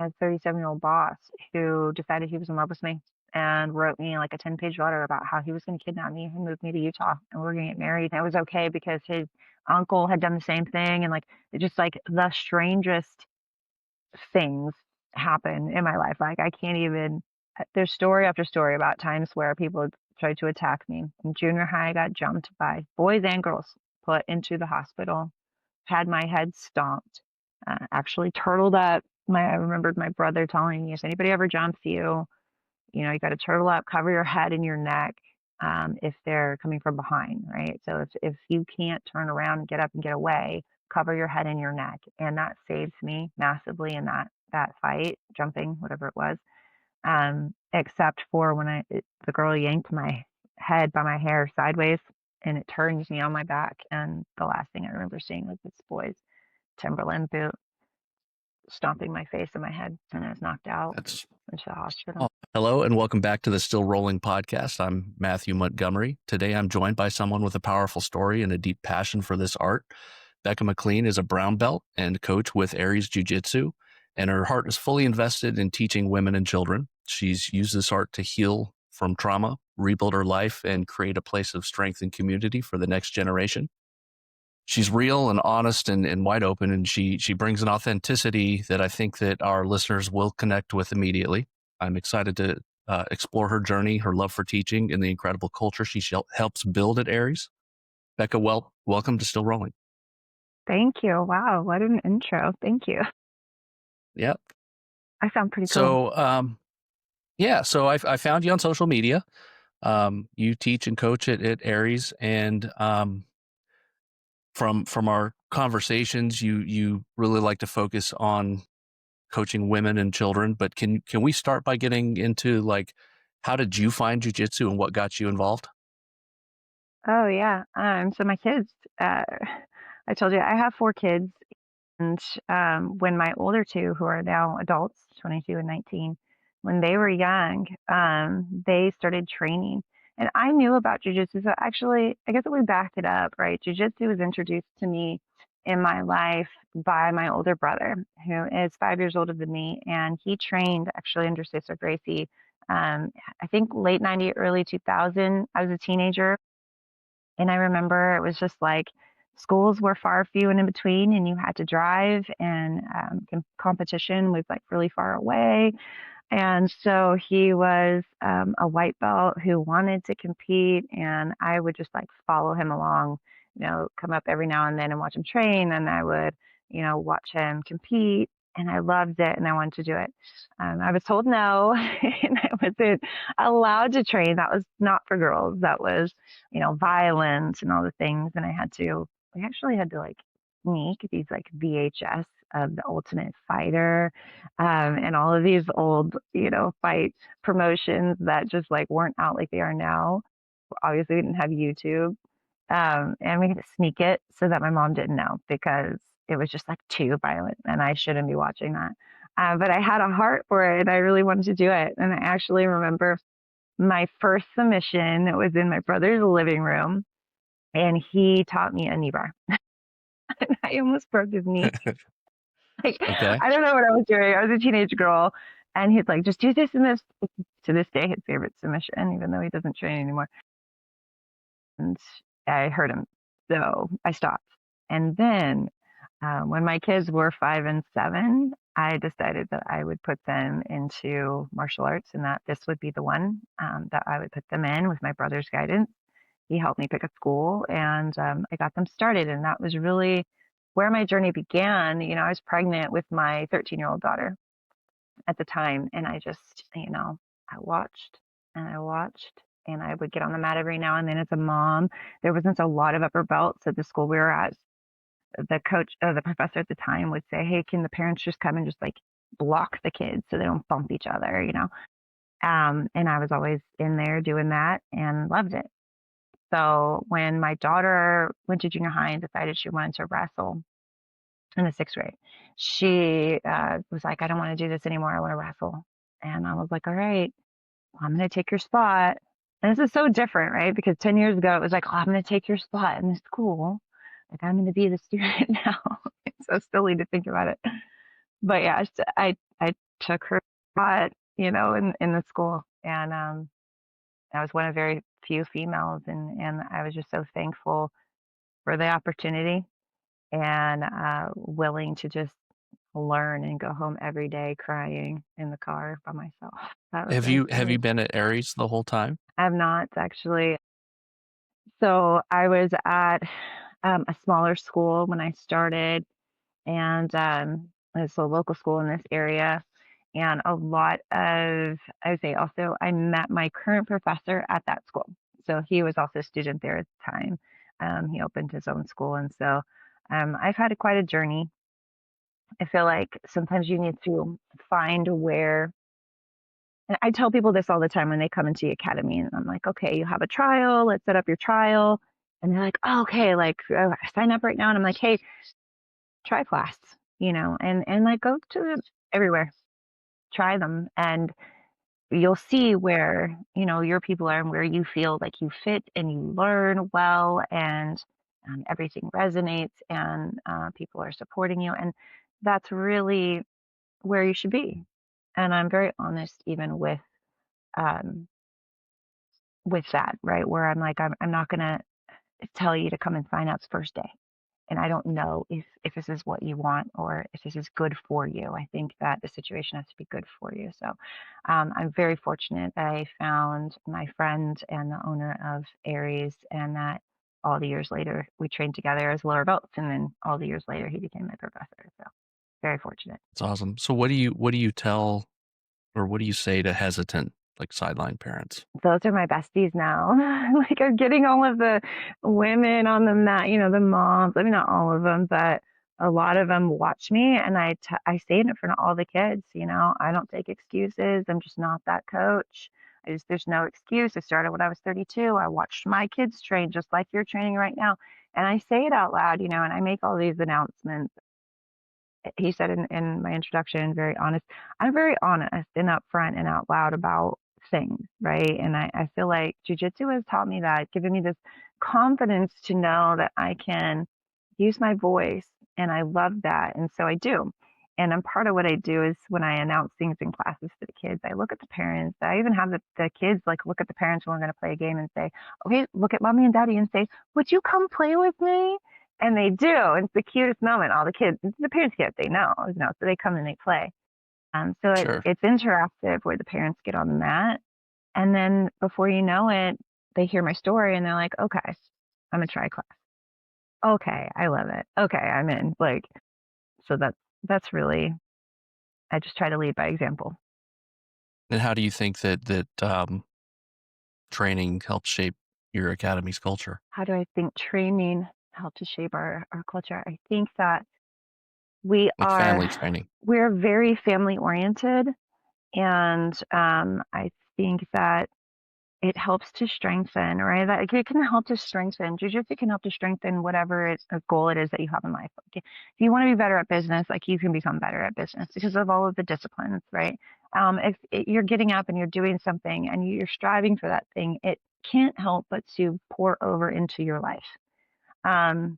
a 37-year-old boss who decided he was in love with me and wrote me like a 10-page letter about how he was going to kidnap me and move me to Utah and we're going to get married. And it was okay because his uncle had done the same thing. And like, it just like the strangest things happen in my life. Like I can't even, there's story after story about times where people tried to attack me. In junior high, I got jumped by boys and girls, put into the hospital, had my head stomped, actually turtled up. I remembered my brother telling me, if anybody ever jumps you, you got to turtle up, cover your head and your neck if they're coming from behind, right? So if you can't turn around and get up and get away, cover your head and your neck. And that saved me massively in that fight, jumping, whatever it was. Except for when the girl yanked my head by my hair sideways and it turned me on my back. And the last thing I remember seeing was this boy's Timberland boot stomping my face and my head, and I was knocked out into the hospital. Hello and welcome back to the Still Rolling podcast. I'm Matthew Montgomery. Today I'm joined by someone with a powerful story and a deep passion for this art. Becca McLean is a brown belt and coach with Ares Jiu Jitsu, and her heart is fully invested in teaching women and children. She's used this art to heal from trauma, rebuild her life, and create a place of strength and community for the next generation. She's real and honest and wide open, and she brings an authenticity that I think that our listeners will connect with immediately. I'm excited to explore her journey, her love for teaching, and the incredible culture she helps build at Ares. Becca, welcome to Still Rolling. Thank you. Wow, what an intro. Thank you. Yep. I sound pretty cool. So I found you on social media. You teach and coach at Ares, and from our conversations, you really like to focus on coaching women and children. But can we start by getting into like, how did you find jiu-jitsu and what got you involved? Oh yeah. So my kids, I told you I have 4 kids, and when my older 2, who are now adults, 22 and 19, when they were young, they started training. And I knew about jujitsu. So actually, I guess we backed it up, right? Jujitsu was introduced to me in my life by my older brother, who is 5 years older than me. And he trained actually under Sister Gracie. I think late 90, early 2000. I was a teenager. And I remember it was just like schools were far few and in between, and you had to drive, and competition was like really far away. And so he was a white belt who wanted to compete, and I would just like follow him along, come up every now and then and watch him train, and I would, watch him compete, and I loved it, and I wanted to do it. I was told no, and I wasn't allowed to train. That was not for girls. That was, violence and all the things, and we actually had to like sneak these like VHS of The Ultimate Fighter, and all of these old, fight promotions that just like weren't out like they are now. Obviously, we didn't have YouTube, and we had to sneak it so that my mom didn't know because it was just like too violent, and I shouldn't be watching that. But I had a heart for it, and I really wanted to do it. And I actually remember my first submission was in my brother's living room, and he taught me a knee bar. And I almost broke his knee. Okay. I don't know what I was doing. I was a teenage girl, and he's like, just do this and this. To this day, his favorite submission, even though he doesn't train anymore. And I heard him, so I stopped. And then when my kids were 5 and 7, I decided that I would put them into martial arts, and that this would be the one that I would put them in with my brother's guidance. He helped me pick a school, and I got them started. And that was really where my journey began. I was pregnant with my 13-year-old daughter at the time. And I just, I watched and I watched, and I would get on the mat every now and then as a mom. There wasn't a lot of upper belts at the school we were at. The professor at the time would say, hey, can the parents just come and just like block the kids so they don't bump each other, and I was always in there doing that and loved it. So when my daughter went to junior high and decided she wanted to wrestle in the 6th grade, she was like, I don't want to do this anymore. I want to wrestle. And I was like, all right, well, I'm going to take your spot. And this is so different, right? Because 10 years ago, it was like, oh, I'm going to take your spot in this school. Like, I'm going to be the student now. It's so silly to think about it. But yeah, I took her spot, in the school. And I was one of very few females, and I was just so thankful for the opportunity and willing to just learn and go home every day crying in the car by myself. Have That was you really, been at Ares the whole time? I have not actually. So I was at a smaller school when I started, and it's a local school in this area. And a lot of, I would say also, I met my current professor at that school. So he was also a student there at the time. He opened his own school. And so I've had quite a journey. I feel like sometimes you need to find where, and I tell people this all the time when they come into the academy, and I'm like, okay, you have a trial, let's set up your trial. And they're like, oh, okay, like sign up right now. And I'm like, hey, try class, and like go to everywhere, try them, and you'll see where, your people are and where you feel like you fit and you learn well, and everything resonates, and people are supporting you. And that's really where you should be. And I'm very honest even um, with that, right? Where I'm like, I'm not going to tell you to come and sign up first day. And I don't know if this is what you want or if this is good for you. I think that the situation has to be good for you. So I'm very fortunate that I found my friend and the owner of Aries, and that all the years later we trained together as lower belts, and then all the years later he became my professor. So very fortunate. It's awesome. So what do you tell or what do you say to hesitant like sideline parents? Those are my besties now. Like, I'm getting all of the women on the mat, the moms. I mean, not all of them, but a lot of them watch me, and I say it in front of all the kids. I don't take excuses. I'm just not that coach. There's no excuse. I started when I was 32. I watched my kids train just like you're training right now, and I say it out loud, and I make all these announcements. He said in my introduction, very honest. I'm very honest and upfront and out loud about things, right? And I feel like jujitsu has taught me that, given me this confidence to know that I can use my voice. And I love that. And so I do. And part of what I do is when I announce things in classes to the kids, I look at the parents. I even have the kids like look at the parents when we're going to play a game and say, okay, look at mommy and daddy and say, would you come play with me? And they do. It's the cutest moment. All the kids, the parents get, they know, so they come and they play. So Sure. it's interactive where the parents get on the mat. And then before you know it, they hear my story and they're like, okay, I'm going to try class. Okay, I love it. Okay, I'm in. Like, so that's really, I just try to lead by example. And how do you think that training helps shape your academy's culture? How do I think training helped to shape our culture? I think that we Like are, family training. we're very family oriented. And I think that it helps to strengthen, right? That it can help to strengthen. Jiu-jitsu can help to strengthen whatever a goal it is that you have in life. Like, if you want to be better at business, like, you can become better at business because of all of the disciplines, right? If you're getting up and you're doing something and you're striving for that thing, it can't help but to pour over into your life. Um,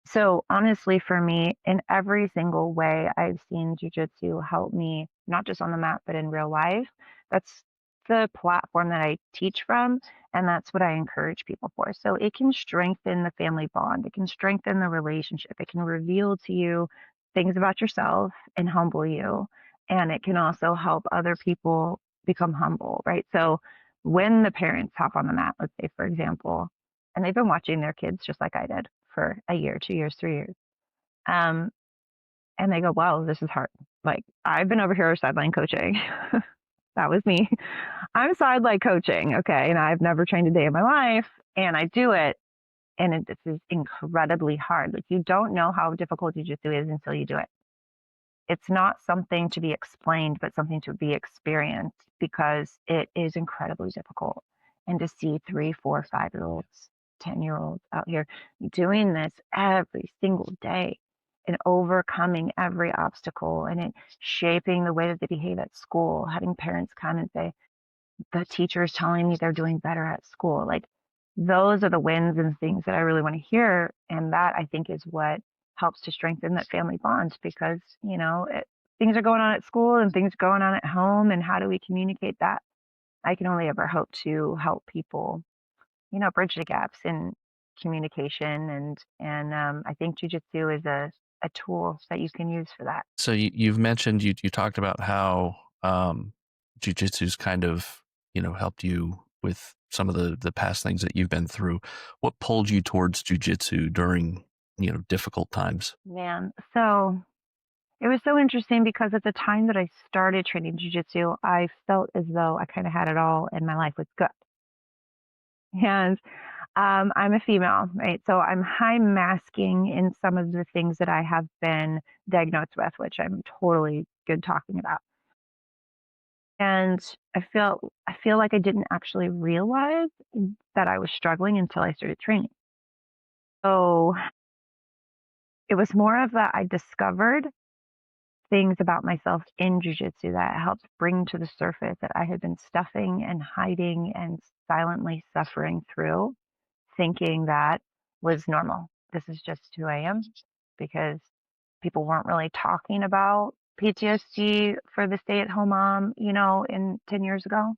so honestly, for me, in every single way, I've seen jujitsu help me, not just on the mat, but in real life. That's the platform that I teach from, and that's what I encourage people for. So it can strengthen the family bond, it can strengthen the relationship, it can reveal to you things about yourself and humble you. And it can also help other people become humble, right? So when the parents hop on the mat, let's say, for example, and they've been watching their kids just like I did for a year, 2 years, 3 years. Um, and they go, wow, this is hard. Like, I've been over here sideline coaching. That was me. I'm sideline coaching. Okay. And I've never trained a day in my life, and I do it. And this is incredibly hard. Like, you don't know how difficult jujitsu is until you do it. It's not something to be explained, but something to be experienced, because it is incredibly difficult. And to see 3, 4, 5 year olds, 10-year-olds out here doing this every single day and overcoming every obstacle, and it shaping the way that they behave at school, having parents come and say, the teacher is telling me they're doing better at school. Like, those are the wins and things that I really want to hear. And that, I think, is what helps to strengthen that family bond, because, things are going on at school and things going on at home, and how do we communicate that? I can only ever hope to help people, bridge the gaps in communication, and I think jujitsu is a tool that you can use for that. So you've mentioned you talked about how jujitsu's kind of helped you with some of the past things that you've been through. What pulled you towards jujitsu during difficult times? Man, so it was so interesting because at the time that I started training jujitsu, I felt as though I kind of had it all and my life was good. And I'm a female, right? So I'm high masking in some of the things that I have been diagnosed with, which I'm totally good talking about. And I feel like I didn't actually realize that I was struggling until I started training. So it was more of that I discovered things about myself in jujitsu that helped bring to the surface that I had been stuffing and hiding and silently suffering through, thinking that was normal. This is just who I am because people weren't really talking about PTSD for the stay at home mom, in 10 years ago.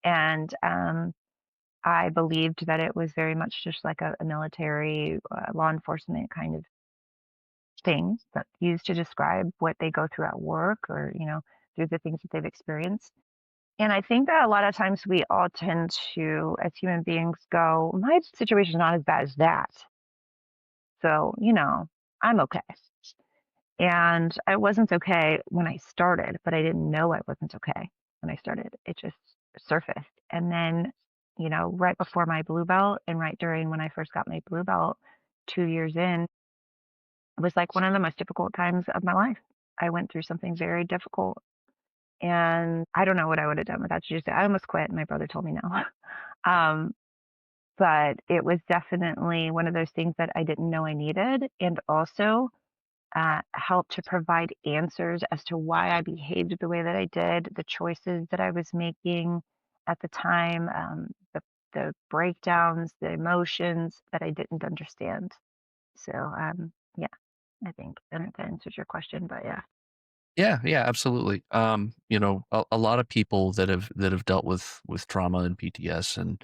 And I believed that it was very much just like a military law enforcement kind of thing that's used to describe what they go through at work or, through the things that they've experienced. And I think that a lot of times we all tend to, as human beings, go, my situation's not as bad as that. So, I'm okay. And I wasn't okay when I started, but I didn't know I wasn't okay when I started. It just surfaced. And then, right before my blue belt and right during when I first got my blue belt, 2 years in, it was like one of the most difficult times of my life. I went through something very difficult and I don't know what I would have done without you. I almost quit. My brother told me no. um, but it was definitely one of those things that I didn't know I needed. And also, help to provide answers as to why I behaved the way that I did, the choices that I was making at the time, the breakdowns, the emotions that I didn't understand. So, yeah, I think I don't know if that answers your question, but yeah. Yeah, yeah, absolutely. A lot of people that have dealt with trauma and PTS, and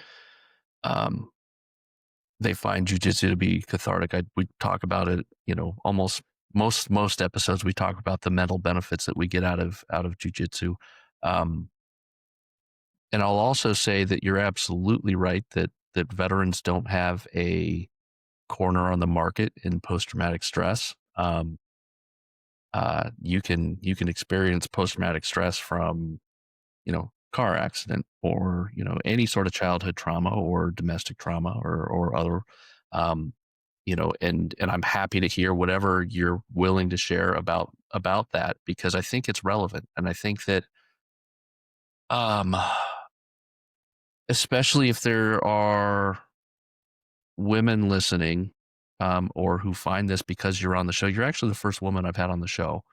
um, they find jujitsu to be cathartic. We talk about it, almost most episodes. We talk about the mental benefits that we get out of jujitsu. Um, and I'll also say that you're absolutely right that veterans don't have a corner on the market in post traumatic stress. You can experience post traumatic stress from car accident or any sort of childhood trauma or domestic trauma or other um and I'm happy to hear whatever you're willing to share about that, because I think it's relevant, and I think that um especially if there are women listening, or who find this because you're on the show. You're actually the first woman I've had on the show.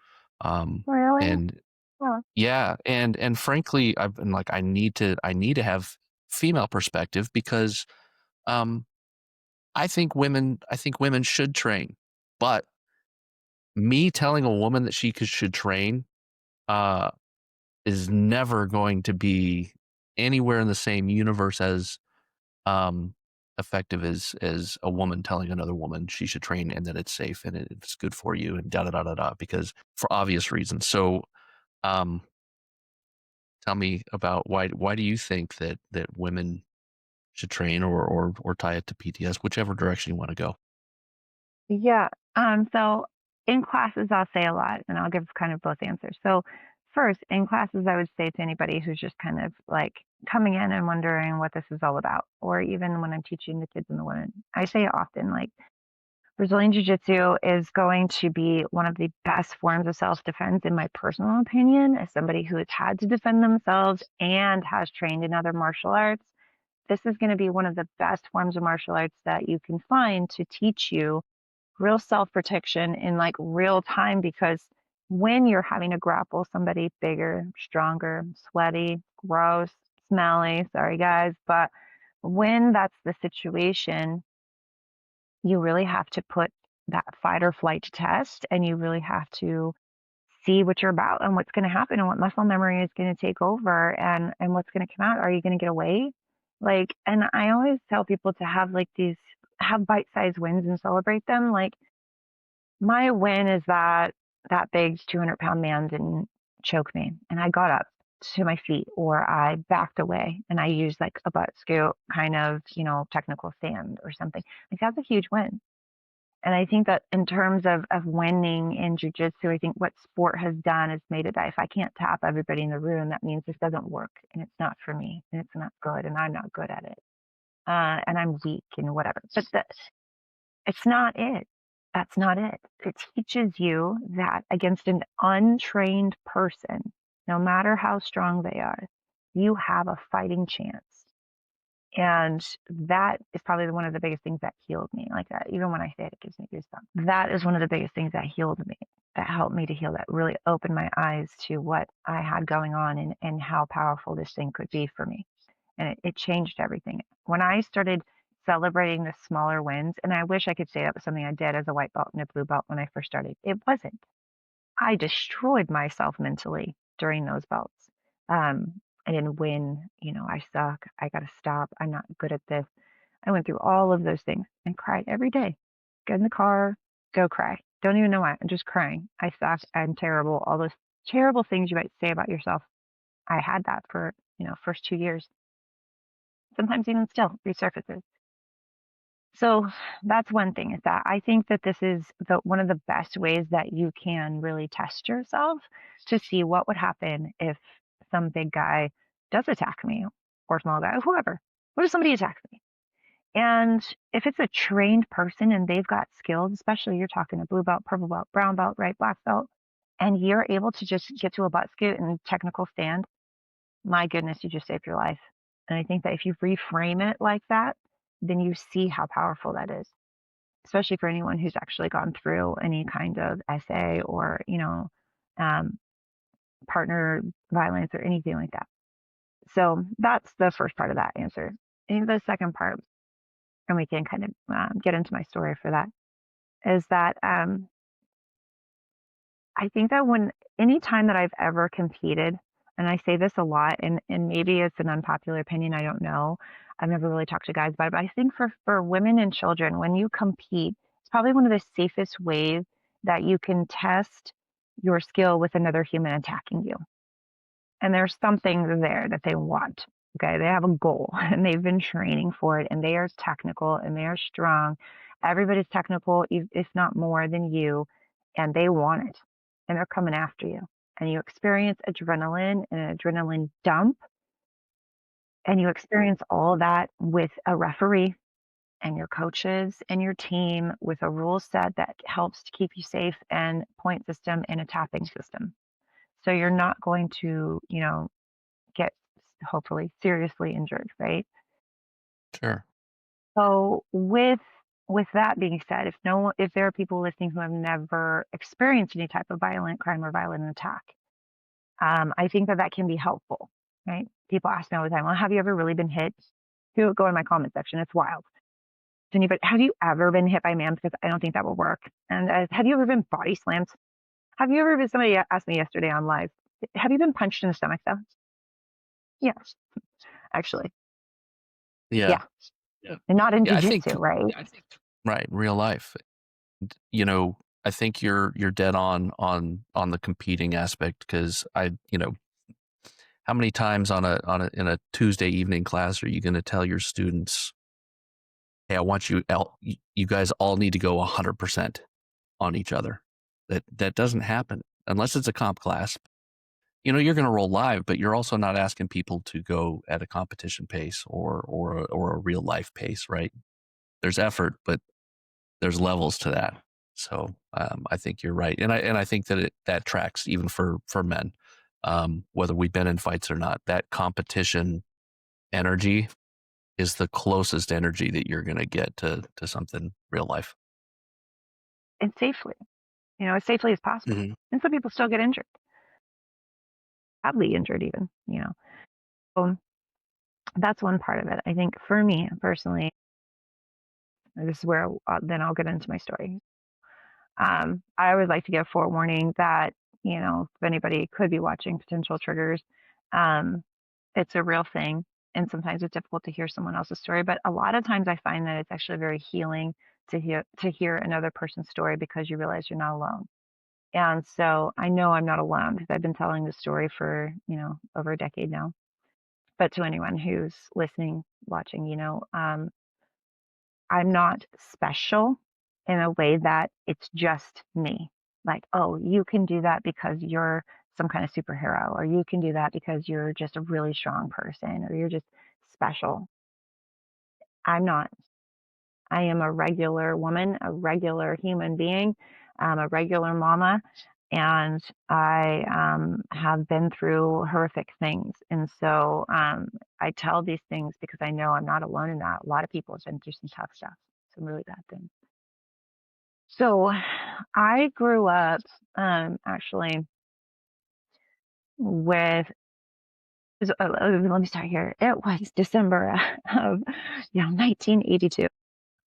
Really? And Oh, yeah, and frankly, I've been like, I need to have female perspective, because um I think women should train. But me telling a woman that should train uh is never going to be anywhere in the same universe as um effective as a woman telling another woman she should train and that it's safe and it's good for you and da da da da da, because for obvious reasons. So um tell me about why do you think that women should train, or tie it to PTS, whichever direction you want to go. yeah. So in classes, I'll say a lot, and I'll give kind of both answers. So first, in classes, I would say to anybody who's just kind of like coming in and wondering what this is all about, or even when I'm teaching the kids and the women, I say often, like, Brazilian Jiu Jitsu is going to be one of the best forms of self defense, in my personal opinion, as somebody who has had to defend themselves and has trained in other martial arts. This is going to be one of the best forms of martial arts that you can find to teach you real self protection in like real time, because when you're having to grapple somebody bigger, stronger, sweaty, gross, smelly, sorry guys, but when that's the situation, you really have to put that fight or flight to test, and you really have to see what you're about and what's going to happen and what muscle memory is going to take over and what's going to come out. Are you going to get away? Like, and I always tell people to have like have bite-sized wins and celebrate them. Like, my win is that that big 200-pound man didn't choke me and I got up to my feet, or I backed away and I used like a butt scoot kind of, technical stand or something. Like, that's a huge win. And I think that in terms of winning in jujitsu, I think what sport has done is made it that if I can't tap everybody in the room, that means this doesn't work and it's not for me and it's not good and I'm not good at it. And I'm weak and whatever. But it's not it. That's not it. It teaches you that against an untrained person, no matter how strong they are, you have a fighting chance. And that is probably one of the biggest things that healed me. Like that, even when I say it, it gives me goosebumps. That is one of the biggest things that healed me, that helped me to heal, that really opened my eyes to what I had going on and how powerful this thing could be for me. And it changed everything. When I started celebrating the smaller wins, and I wish I could say that was something I did as a white belt and a blue belt when I first started. It wasn't. I destroyed myself mentally during those belts. I didn't win. I suck. I got to stop. I'm not good at this. I went through all of those things and cried every day. Get in the car, go cry. Don't even know why. I'm just crying. I suck. I'm terrible. All those terrible things you might say about yourself. I had that for, first 2 years. Sometimes even still resurfaces. So that's one thing, is that I think that this is one of the best ways that you can really test yourself to see what would happen if some big guy does attack me, or small guy, whoever. What if somebody attacks me? And if it's a trained person and they've got skills, especially you're talking a blue belt, purple belt, brown belt, right, black belt, and you're able to just get to a butt scoot and technical stand, my goodness, you just saved your life. And I think that if you reframe it like that, then you see how powerful that is, especially for anyone who's actually gone through any kind of SA or, um, partner violence or anything like that. So that's the first part of that answer. And the second part, and we can kind of get into my story for that, is that I think that any time that I've ever competed, and I say this a lot, and maybe it's an unpopular opinion, I don't know. I've never really talked to guys about it, but I think for women and children, when you compete, it's probably one of the safest ways that you can test your skill with another human attacking you. And there's something there that they want. Okay. They have a goal and they've been training for it, and they are technical and they are strong. Everybody's technical, if not more than you, and they want it and they're coming after you. And you experience adrenaline and an adrenaline dump, and you experience all that with a referee and your coaches and your team with a rule set that helps to keep you safe, and point system and a tapping system. So you're not going to, get hopefully seriously injured, right? Sure. So with that being said, if there are people listening who have never experienced any type of violent crime or violent attack, I think that can be helpful, right? People ask me all the time, well, have you ever really been hit? Go in my comment section. It's wild. Anybody, have you ever been hit by a man? Because I don't think that will work. And have you ever been body slammed? Have you ever been, somebody asked me yesterday on live, have you been punched in the stomach though? Yes, actually. Yeah. Yeah. Yeah. And not in Yeah. I think, jujitsu, right? right. Real life. You know, I think you're dead on the competing aspect, because how many times in a Tuesday evening class are you going to tell your students, hey, I want you guys all need to go 100% on each other? That doesn't happen unless it's a comp class. You're going to roll live, but you're also not asking people to go at a competition pace or a real life pace, right? There's effort, but there's levels to that. So I think you're right, and I think that that tracks even for men, whether we've been in fights or not. That competition energy is the closest energy that you're going to get to something real life. And safely, as safely as possible. Mm-hmm. And some people still get injured, badly injured even, So that's one part of it. I think for me personally, this is where then I'll get into my story. I always like to give forewarning that, if anybody could be watching potential triggers, um, it's a real thing. And sometimes it's difficult to hear someone else's story, but a lot of times I find that it's actually very healing to hear another person's story because you realize you're not alone. And so I know I'm not alone because I've been telling this story for, over a decade now. But to anyone who's listening, watching, I'm not special in a way that it's just me. Like, oh, you can do that because you're some kind of superhero, or you can do that because you're just a really strong person, or you're just special. I'm not. I am a regular woman, a regular human being, a regular mama, and I have been through horrific things. And so I tell these things because I know I'm not alone in that. A lot of people have been through some tough stuff, some really bad things. So I grew up actually with, let me start here. It was December of 1982.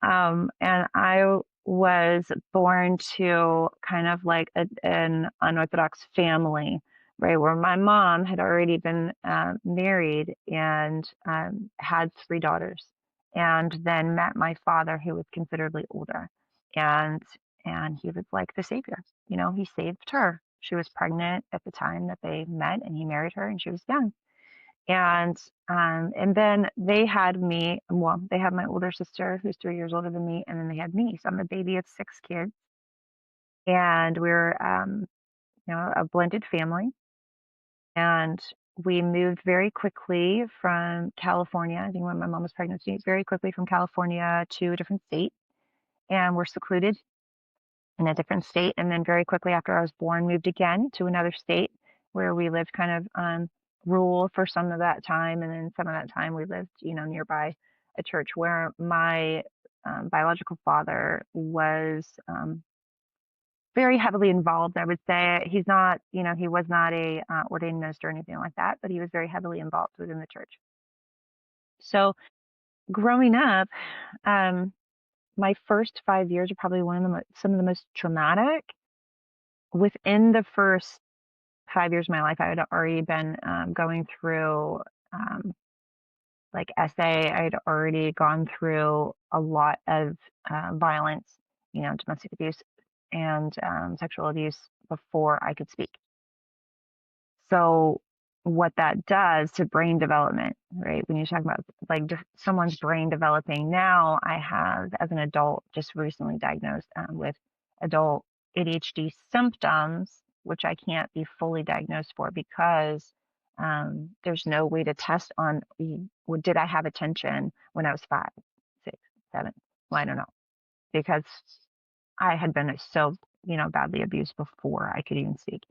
And I was born to kind of like an unorthodox family, right? Where my mom had already been married and had three daughters, and then met my father, who was considerably older, and and he was like the savior. He saved her. She was pregnant at the time that they met, and he married her, and she was young. And then they had me. Well, they had my older sister who's 3 years older than me, and then they had me. So I'm the baby of six kids, and we're a blended family. And we moved very quickly from California. I think when my mom was pregnant, very quickly from California to a different state, and we're secluded in a different state. And then very quickly after I was born, moved again to another state where we lived kind of rural for some of that time. And then some of that time we lived, nearby a church where my biological father was very heavily involved. I would say he's not, he was not a ordained minister or anything like that, but he was very heavily involved within the church. So growing up, um, my first 5 years are probably some of the most traumatic. Within the first 5 years of my life, I had already been going through um, like SA. I had already gone through a lot of violence, domestic abuse and sexual abuse before I could speak. So what that does to brain development, right? When you're talking about like someone's brain developing now, I have, as an adult, just recently diagnosed with adult ADHD symptoms, which I can't be fully diagnosed for because there's no way to test on did I have attention when I was 5, 6, 7? Well, I don't know, because I had been so badly abused before I could even speak.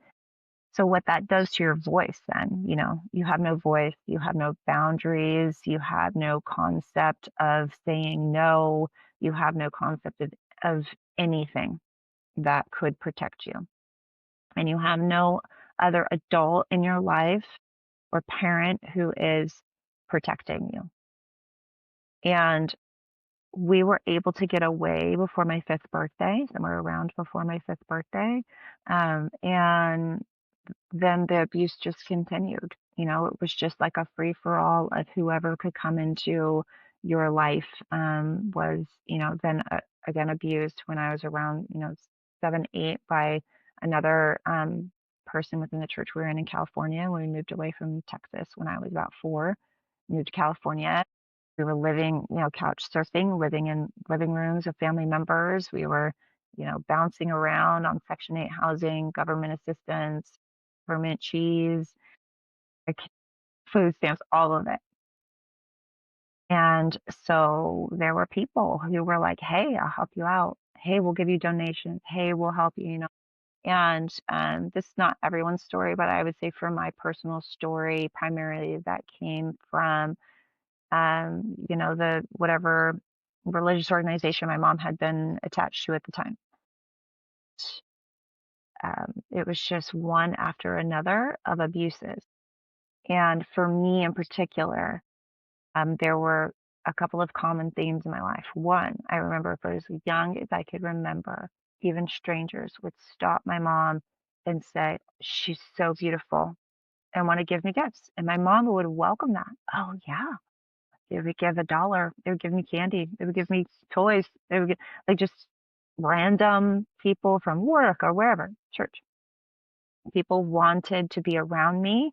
So what that does to your voice then, you have no voice, you have no boundaries, you have no concept of saying no, you have no concept of anything that could protect you. And you have no other adult in your life or parent who is protecting you. And we were able to get away before my fifth birthday, somewhere around before my fifth birthday. And then the abuse just continued. It was just like a free for all of whoever could come into your life was, then again abused when I was around, 7, 8 by another person within the church we were in California. When we moved away from Texas when I was about 4, moved to California. We were living, couch surfing, living in living rooms of family members. We were, bouncing around on Section 8 housing, government assistance, government cheese, like food stamps, all of it. And so there were people who were like, hey, I'll help you out. Hey, we'll give you donations. Hey, we'll help you. And this is not everyone's story, but I would say from my personal story, primarily that came from, the whatever religious organization my mom had been attached to at the time. It was just one after another of abuses. And for me in particular, there were a couple of common themes in my life. One, I remember for as young as I could remember, even strangers would stop my mom and say, "She's so beautiful," and want to give me gifts. And my mom would welcome that. Oh yeah. They would give $1. They would give me candy. They would give me toys. They would get like just random people from work or wherever, church. People wanted to be around me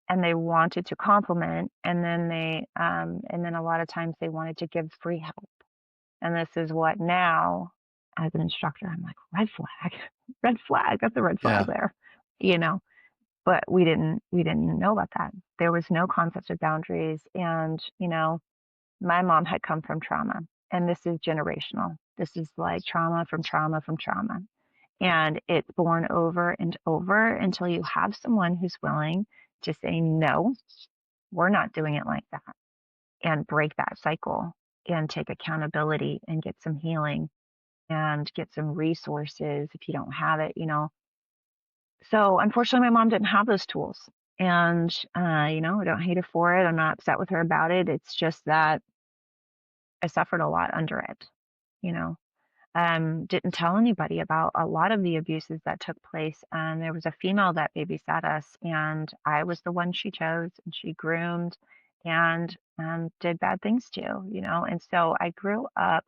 and they wanted to compliment, and then and then a lot of times they wanted to give free help. And this is what now, as an instructor, I'm like, red flag, red flag. That's a red flag Yeah. there, you know. But we didn't know about that. There was no concept of boundaries, and my mom had come from trauma, and this is generational. This is like trauma from trauma from trauma. And it's born over and over until you have someone who's willing to say, no, we're not doing it like that, and break that cycle and take accountability and get some healing and get some resources if you don't have it. So unfortunately, my mom didn't have those tools. And, I don't hate her for it. I'm not upset with her about it. It's just that I suffered a lot under it, you know. Didn't tell anybody about a lot of the abuses that took place. And there was a female that babysat us, and I was the one she chose, and she groomed and did bad things to. And so I grew up.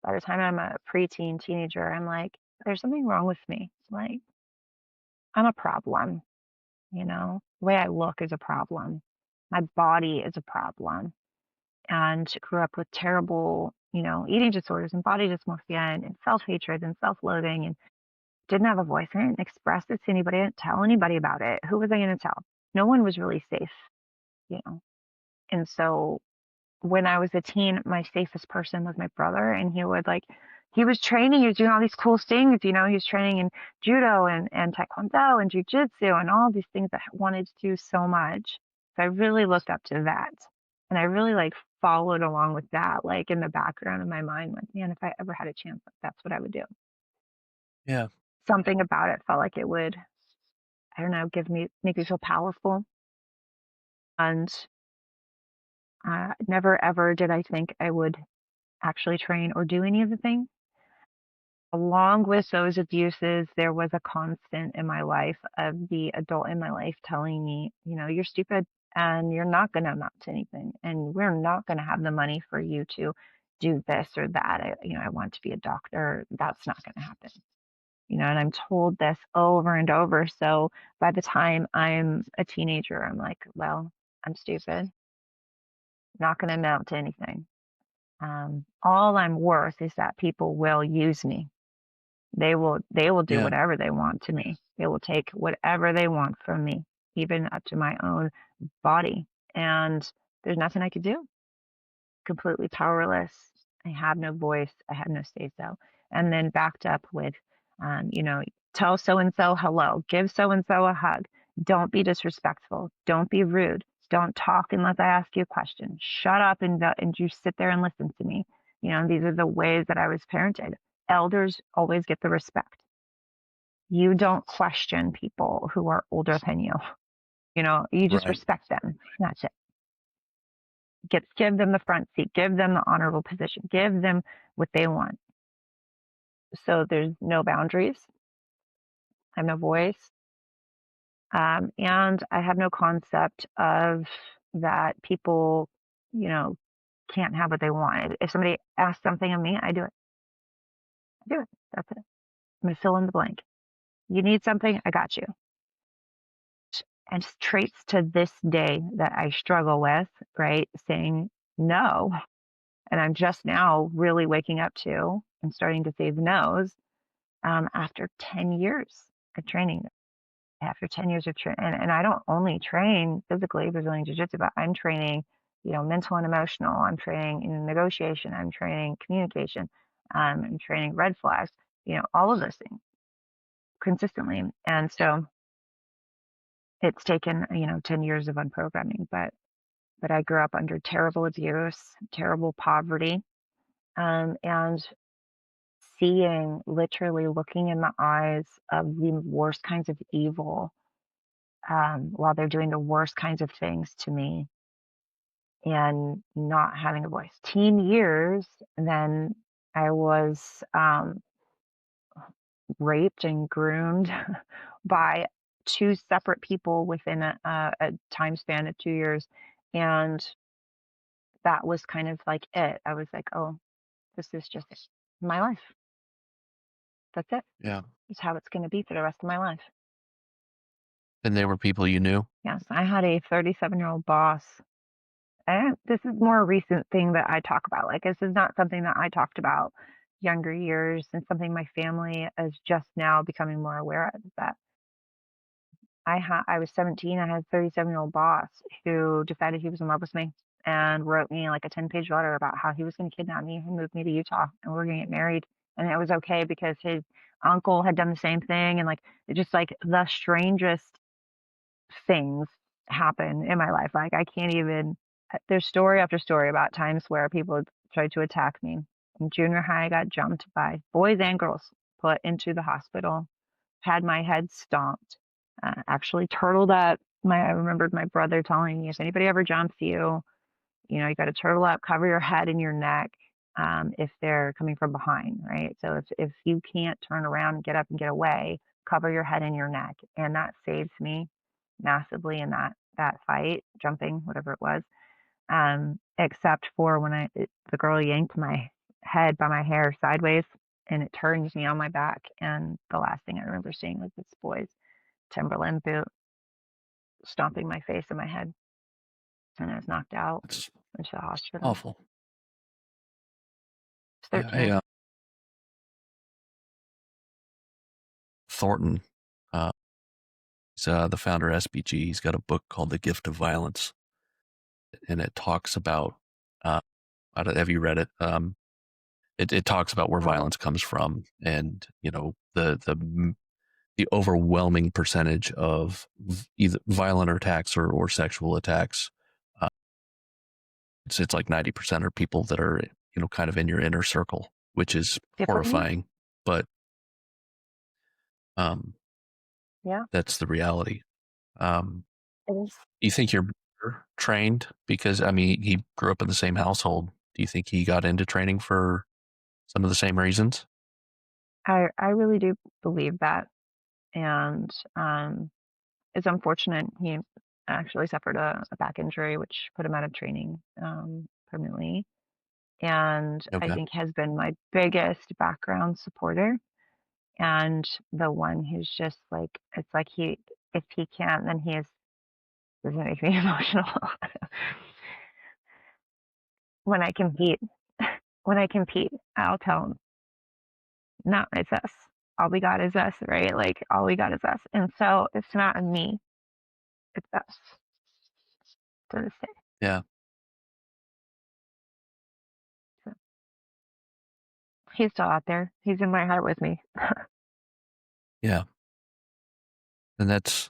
By the time I'm a preteen, teenager, I'm like, there's something wrong with me. Like, I'm a problem. The way I look is a problem. My body is a problem. And grew up with terrible, eating disorders and body dysmorphia and self-hatred and self-loathing, and didn't have a voice. I didn't express it to anybody. I didn't tell anybody about it. Who was I going to tell? No one was really safe, you know. And so when I was a teen, my safest person was my brother, and he was training, he was doing all these cool things. He was training in judo and taekwondo and jiu-jitsu and all these things that I wanted to do so much. So I really looked up to that. And I really followed along with that, in the background of my mind, like, man, if I ever had a chance, that's what I would do. Yeah. Something about it felt like it would, I don't know, make me feel powerful. And never ever did I think I would actually train or do any of the things. Along with those abuses, there was a constant in my life of the adult in my life telling me, you're stupid and you're not going to amount to anything. And we're not going to have the money for you to do this or that. I want to be a doctor. That's not going to happen. And I'm told this over and over. So by the time I'm a teenager, I'm like, well, I'm stupid, not going to amount to anything. All I'm worth is that people will use me. They will do Yeah. whatever they want to me. They will take whatever they want from me, even up to my own body. And there's nothing I could do. Completely powerless. I have no voice. I have no say so. And then backed up with, tell so and so hello, give so and so a hug. Don't be disrespectful. Don't be rude. Don't talk unless I ask you a question. Shut up and you sit there and listen to me. These are the ways that I was parented. Elders always get the respect. You don't question people who are older than you. You just Right. respect them. That's it. Give them the front seat, give them the honorable position, give them what they want. So there's no boundaries. I have no voice. And I have no concept of that people, you know, can't have what they want. If somebody asks something of me, I do it. I do it. That's it. I'm going to fill in the blank. You need something? I got you. And it's traits to this day that I struggle with, right? Saying no. And I'm just now really waking up to and starting to say the no's after 10 years of training. After 10 years of training, and I don't only train physically Brazilian Jiu Jitsu, but I'm training, mental and emotional. I'm training in negotiation. I'm training communication. I'm training red flags. All of those things consistently. And so it's taken 10 years of unprogramming, but I grew up under terrible abuse, terrible poverty, and literally looking in the eyes of the worst kinds of evil while they're doing the worst kinds of things to me and not having a voice. Teen years, then I was raped and groomed by two separate people within a time span of 2 years. And that was kind of like it. I was like, oh, this is just my life. That's it. Yeah. It's how it's going to be for the rest of my life. And they were people you knew? Yes, I had a 37-year-old boss. And this is more a recent thing that I talk about. Like, this is not something that I talked about younger years and something my family is just now becoming more aware of. That I was 17, I had a 37-year-old boss who decided he was in love with me and wrote me like a 10-page letter about how he was going to kidnap me and move me to Utah and we are going to get married. And it was okay because his uncle had done the same thing. And like, it just like the strangest things happen in my life. Like, I can't even, there's story after story about times where people tried to attack me. In junior high, I got jumped by boys and girls, put into the hospital, had my head stomped, actually turtled up. I remembered my brother telling me, if anybody ever jumps you, you got to turtle up, cover your head and your neck, if they're coming from behind, right? So if you can't turn around and get up and get away, cover your head and your neck. And that saves me massively in that fight, jumping, whatever it was. Except for when the girl yanked my head by my hair sideways and it turned me on my back. And the last thing I remember seeing was this boy's Timberland boot stomping my face and my head. And I was knocked out It's into the hospital. awful. It's Yeah, 13 years. Thornton, he's the founder of SBG. He's got a book called The Gift of Violence, and it talks about, have you read it? It talks about where Oh, violence comes from, and the overwhelming percentage of either violent attacks or sexual attacks. Uh, it's like 90% are people that are kind of in your inner circle, which is differently? horrifying, but um, Yeah, that's the reality. Um, it is. do you think you're better trained because I mean he grew up in the same household? Do you think he got into training for some of the same reasons? I really do believe that. And it's unfortunate he actually suffered a back injury, which put him out of training permanently. And I Okay. think has been my biggest background supporter and the one who's just like, it's like if he can't, then he is, doesn't make me emotional. When I compete, when I compete, I'll tell him, no, it's us. All we got is us, right? Like, all we got is us. And so it's not me, it's us to this day. Yeah. So he's still out there. He's in my heart with me. Yeah. And that's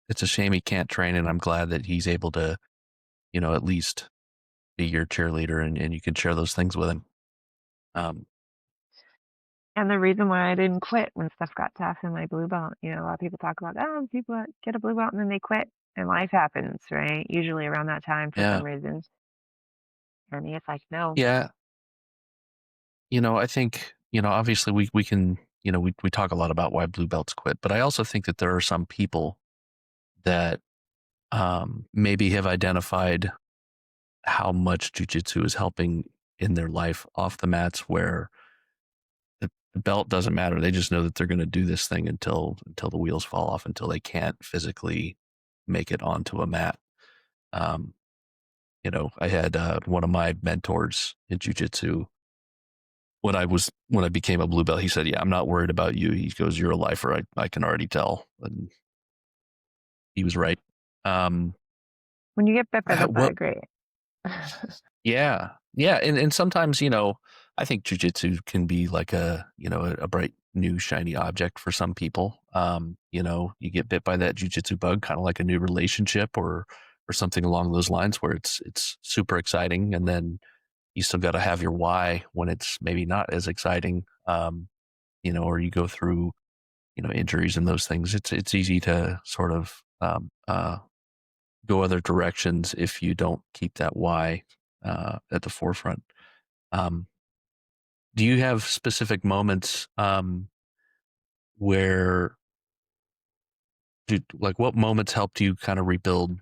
it's a shame he can't train, and I'm glad that he's able to, at least be your cheerleader and you can share those things with him. Um, And the reason why I didn't quit when stuff got tough in my blue belt, a lot of people talk about, oh, people that get a blue belt and then they quit and life happens, right? Usually around that time for yeah. some reason. For me, it's like, no, Yeah. I think, obviously we can, we talk a lot about why blue belts quit, but I also think that there are some people that maybe have identified how much jujitsu is helping in their life off the mats where the belt doesn't matter. They just know that they're going to do this thing until the wheels fall off, until they can't physically make it onto a mat. Um, I had one of my mentors in jujitsu when I became a blue belt. He said, "Yeah, I'm not worried about you." He goes, "You're a lifer. I can already tell," and he was right. Um, when you get bit by the what bug, right? Yeah. Yeah. And sometimes, I think jujitsu can be like a bright new shiny object for some people. You get bit by that jujitsu bug, kind of like a new relationship or something along those lines where it's super exciting. And then you still got to have your why when it's maybe not as exciting. Or you go through, injuries and those things. It's easy to sort of, go other directions if you don't keep that why at the forefront. Um, Do you have specific moments where like what moments helped you kind of rebuild,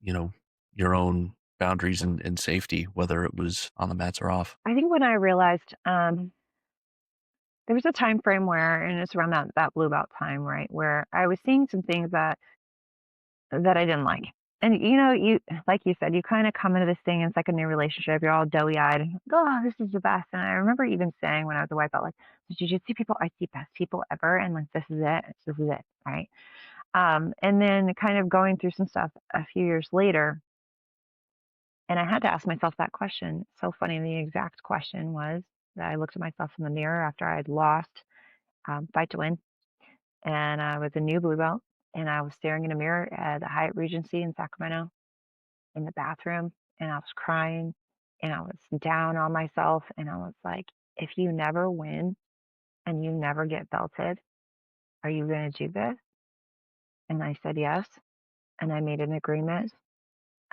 you know, your own boundaries and safety, whether it was on the mats or off? I think when I realized, there was a time frame where, and it's around that blue belt time, right, where I was seeing some things that I didn't like. And you like you said, you kind of come into this thing, and it's like a new relationship. You're all doughy eyed, and oh, this is the best. And I remember even saying when I was a white belt, like the jujitsu people, I see best people ever, and like this is it, right? And then kind of going through some stuff a few years later, and I had to ask myself that question. So funny, the exact question was that I looked at myself in the mirror after I had lost Fight to Win, and I was a new blue belt, and I was staring in a mirror at the Hyatt Regency in Sacramento in the bathroom, and I was crying, and I was down on myself, and I was like, if you never win and you never get belted, are you going to do this? And I said yes, and I made an agreement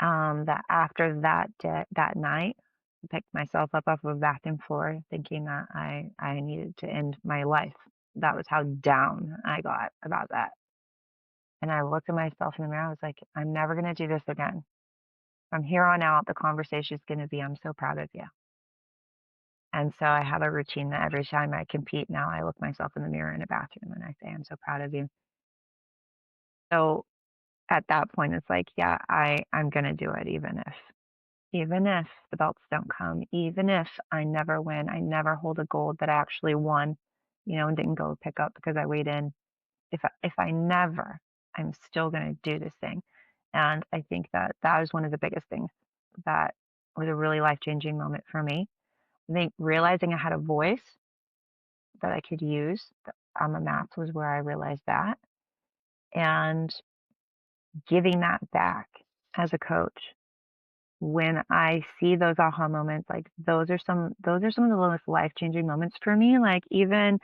that after that night, I picked myself up off of a bathroom floor thinking that I needed to end my life. That was how down I got about that. And I looked at myself in the mirror. I was like, I'm never going to do this again. From here on out, the conversation is going to be, I'm so proud of you. And so I have a routine that every time I compete now, I look myself in the mirror in a bathroom and I say, I'm so proud of you. So at that point, it's like, yeah, I'm going to do it, even if the belts don't come, even if I never win, I never hold a gold that I actually won, and didn't go pick up because I weighed in. If I never, I'm still going to do this thing. And I think that was one of the biggest things that was a really life-changing moment for me. I think realizing I had a voice that I could use on the mats was where I realized that, and giving that back as a coach when I see those aha moments, like those are some of the most life-changing moments for me. Like even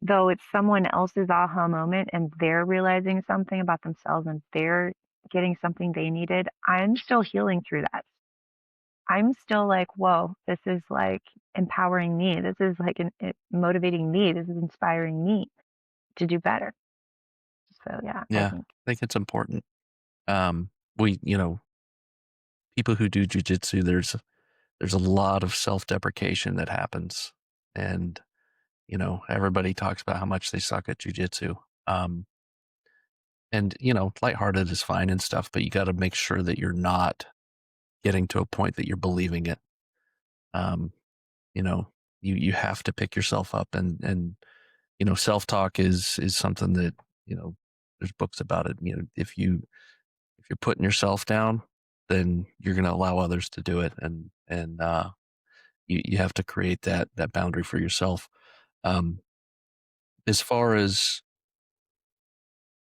though it's someone else's aha moment and they're realizing something about themselves and they're getting something they needed, I'm still healing through that. I'm still like, whoa, this is like empowering me. This is like motivating me. This is inspiring me to do better. So yeah, I Yeah, think. I think it's important. Um, we, people who do jujitsu, there's a lot of self-deprecation that happens, and everybody talks about how much they suck at jujitsu. Um, and lighthearted is fine and stuff, but you got to make sure that you're not getting to a point that you're believing it. Um, you know, you have to pick yourself up, and self-talk is something that there's books about it. If you're putting yourself down, then you're going to allow others to do it, and you have to create that boundary for yourself. Um, as far as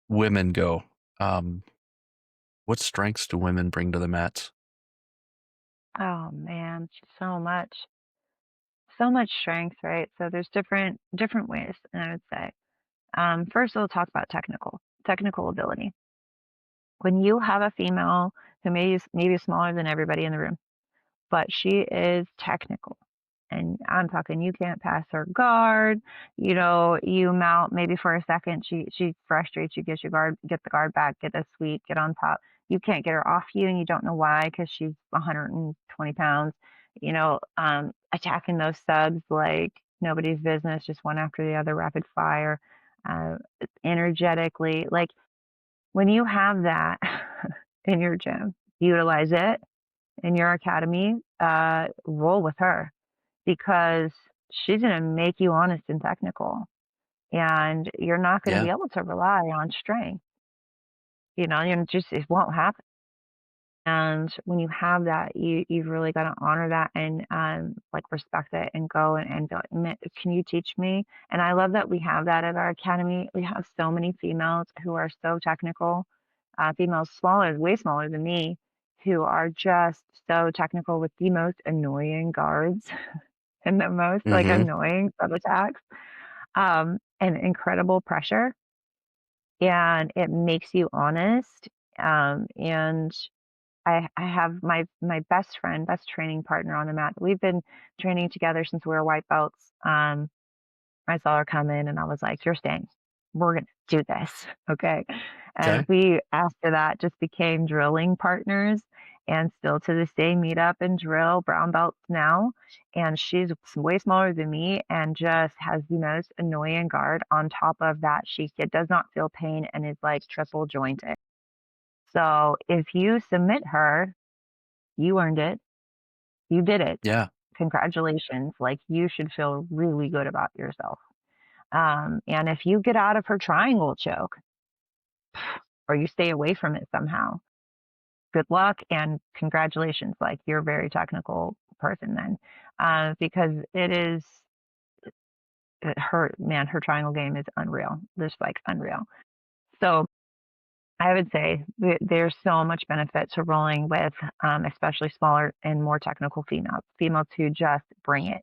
women go, um, what strengths do women bring to the mats? Oh man, so much strength, right? So there's different ways, and I would say, first we'll talk about technical ability. When you have a female who maybe is smaller than everybody in the room, but she is technical. And I'm talking, you can't pass her guard. You mount maybe for a second. She frustrates you, get the guard back, get a sweep, get on top. You can't get her off you, and you don't know why because she's 120 pounds. Attacking those subs like nobody's business, just one after the other, rapid fire, uh, energetically. Like when you have that in your gym, utilize it in your academy. Roll with her because she's going to make you honest and technical, and you're not going to be Yeah, able to rely on strength. It won't happen. And when you have that, you've really got to honor that and like respect it and go and go, can you teach me? And I love that we have that at our academy. We have so many females who are so technical, females smaller, way smaller than me, who are just so technical with the most annoying guards and the most like mm-hmm. annoying sub attacks, and incredible pressure. And it makes you honest. And I have my best friend, best training partner on the mat. We've been training together since we were white belts. I saw her come in and I was like, "You're staying. We're gonna do this." Okay. And Okay. we after that just became drilling partners and still to this day meet up and drill brown belts now. And she's way smaller than me and just has the most annoying guard. On top of that, she does not feel pain and is like triple jointed. So if you submit her, you earned it. You did it. Yeah. Congratulations. Like you should feel really good about yourself. And if you get out of her triangle choke or you stay away from it somehow, good luck and congratulations. Like you're a very technical person then, because it is her man. Her triangle game is unreal. Just like unreal. So I would say there's so much benefit to rolling with, especially smaller and more technical females. Females who just bring it.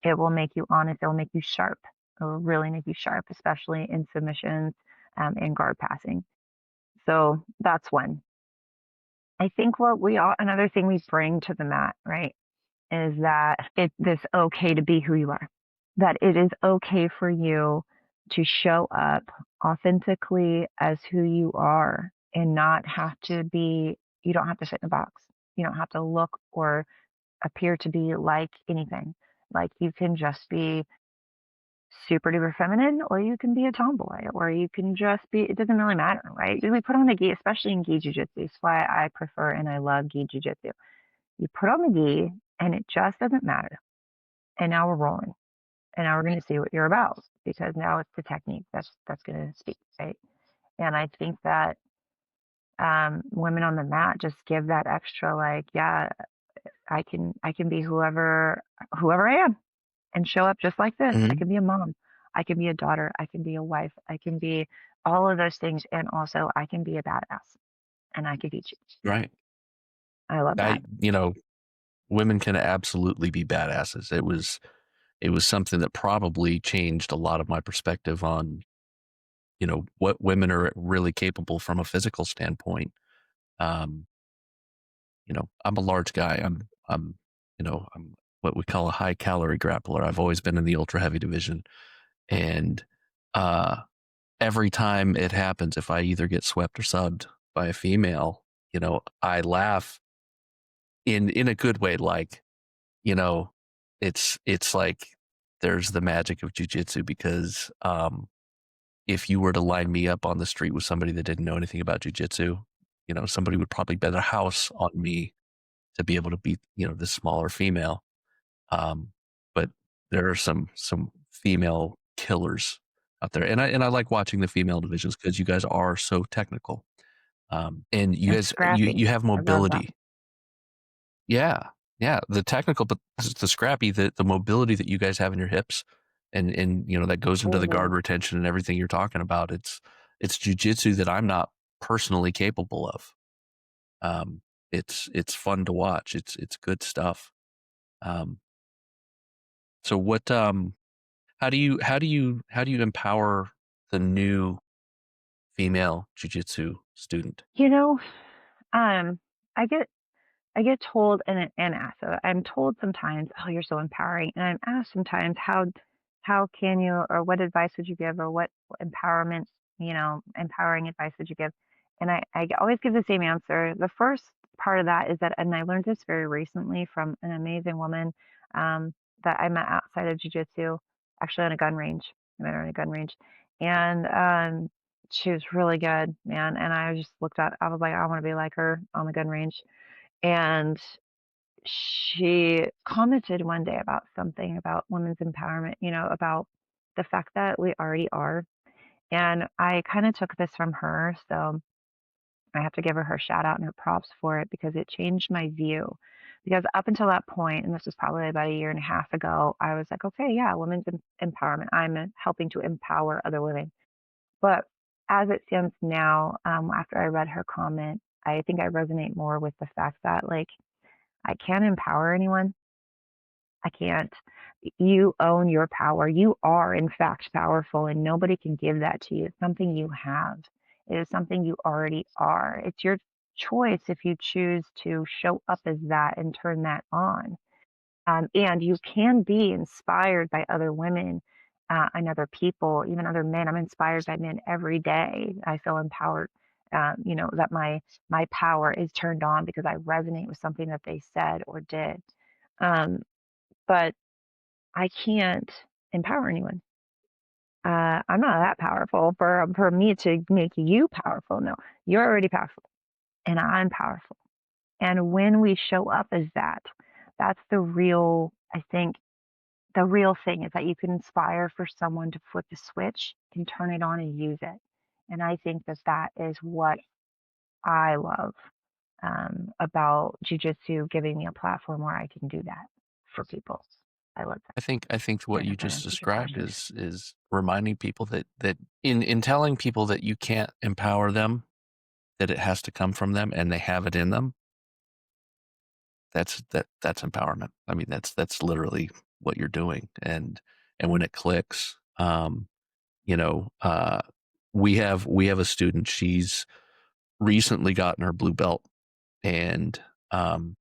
It will make you honest. It will make you sharp. It will really make you sharp, especially in submissions and guard passing. So that's one. I think what we all another thing we bring to the mat, right, is that it's okay to be who you are. That it is okay for you to show up authentically as who you are and not have to be you don't have to fit in a box. You don't have to look or appear to be like anything. Like you can just be super duper feminine or you can be a tomboy or you can just be it doesn't really matter, right? We put on the gi, especially in gi jiu-jitsu. It's why I prefer and I love gi jiu-jitsu. You put on the gi and it just doesn't matter. And now we're rolling. And now we're going to see what you're about because now it's the technique that's going to speak, right? And I think that women on the mat just give that extra like, yeah, I can be whoever I am and show up just like this. I Hmm. can be a mom. I can be a daughter. I can be a wife. I can be all of those things. And also, I can be a badass and I can teach you. Right. I love that. Women can absolutely be badasses. It was something that probably changed a lot of my perspective on, what women are really capable from a physical standpoint. Um, I'm a large guy. I'm what we call a high calorie grappler. I've always been in the ultra heavy division. And uh, every time it happens, if I either get swept or subbed by a female, I laugh in a good way. Like, you know, it's like there's the magic of jujitsu because if you were to line me up on the street with somebody that didn't know anything about jujitsu, somebody would probably bet a house on me to be able to beat, this smaller female. Um, but there are some female killers out there, and I like watching the female divisions because you guys are so technical, and you And guys you scrappy. have I love that. mobility. Yeah, yeah, the technical, but the scrappy, the mobility that you guys have in your hips, and that goes into the guard Oh, retention and everything you're talking about. It's jujitsu that I'm not personally capable of. Um, it's fun to watch. It's good stuff. Um, so what how do you empower the new female jujitsu student? you know, um, I get I get told and asked. So I'm told sometimes, "Oh, you're so empowering," and I'm asked sometimes, how can you or what advice would you give or what empowerment, empowering advice would you give?" And I always give the same answer. The first part of that is that, and I learned this very recently from an amazing woman that I met outside of jujitsu, actually on a gun range. I met her on a gun range, and she was really good, man. And I just looked at, I was like, I want to be like her on the gun range and she commented one day about something about women's empowerment, about the fact that we already are. And I kind of took this from her. So I have to give her shout out and her props for it because it changed my view. Because up until that point, and this was probably about a year and a half ago, I was like, okay, yeah, women's empowerment. I'm helping to empower other women. But as it stands now, after I read her comment, I think I resonate more with the fact that, like, I can't empower anyone. I can't. You own your power. You are, in fact, powerful, and nobody can give that to you. It's something you have. It is something you already are. It's your choice if you choose to show up as that and turn that on. And you can be inspired by other women and other people, even other men. I'm inspired by men every day. I feel empowered. That my power is turned on because I resonate with something that they said or did. Um, but I can't empower anyone. I'm not that powerful for me to make you powerful. No, you're already powerful, and I'm powerful. And when we show up as that, that's the real. I think the real thing is that you can inspire for someone to flip the switch and turn it on and use it. And I think that that is what I love about jujitsu, giving me a platform where I can do that for people. I love that. I think I what don't know you if that just answers your described question. is reminding people that in telling people that you can't empower them, that it has to come from them and they have it in them. That's empowerment. I mean, that's literally what you're doing. And when it clicks, you know, we have a student. She's recently gotten her blue belt, and um,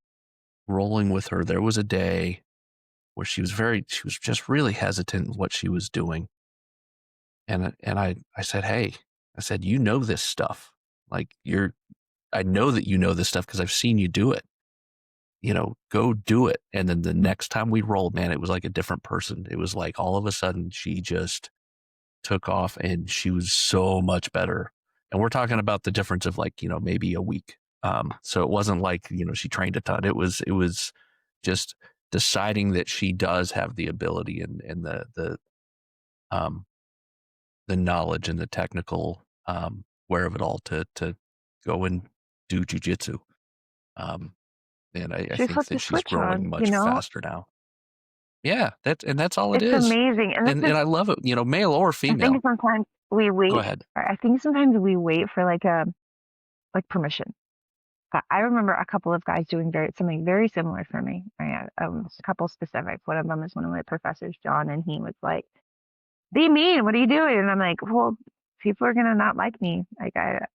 rolling with her, there was a day where she was just really hesitant in what she was doing. And I said, hey, I said, you know this stuff. Like I know that you know this stuff because I've seen you do it. Go do it. And then the next time we rolled, man, it was like a different person. It was like all of a sudden she just took off and she was so much better. And we're talking about the difference of like, maybe a week. So it wasn't like, she trained a ton. It was just deciding that she does have the ability and um, the knowledge and the technical where of it all to go and do jujitsu. Um, and I She think flipped the that she's switch growing on, much faster now. Yeah, that's all it It's is. amazing. And And I love it, male or I think female. sometimes we Go wait. ahead. I think sometimes we wait for like permission. I remember a couple of guys doing something very similar for me. A couple specific. One of them is one of my professors, John, and he was like, "Be mean. What are you doing?" And I'm like, "Well, people are gonna not like me.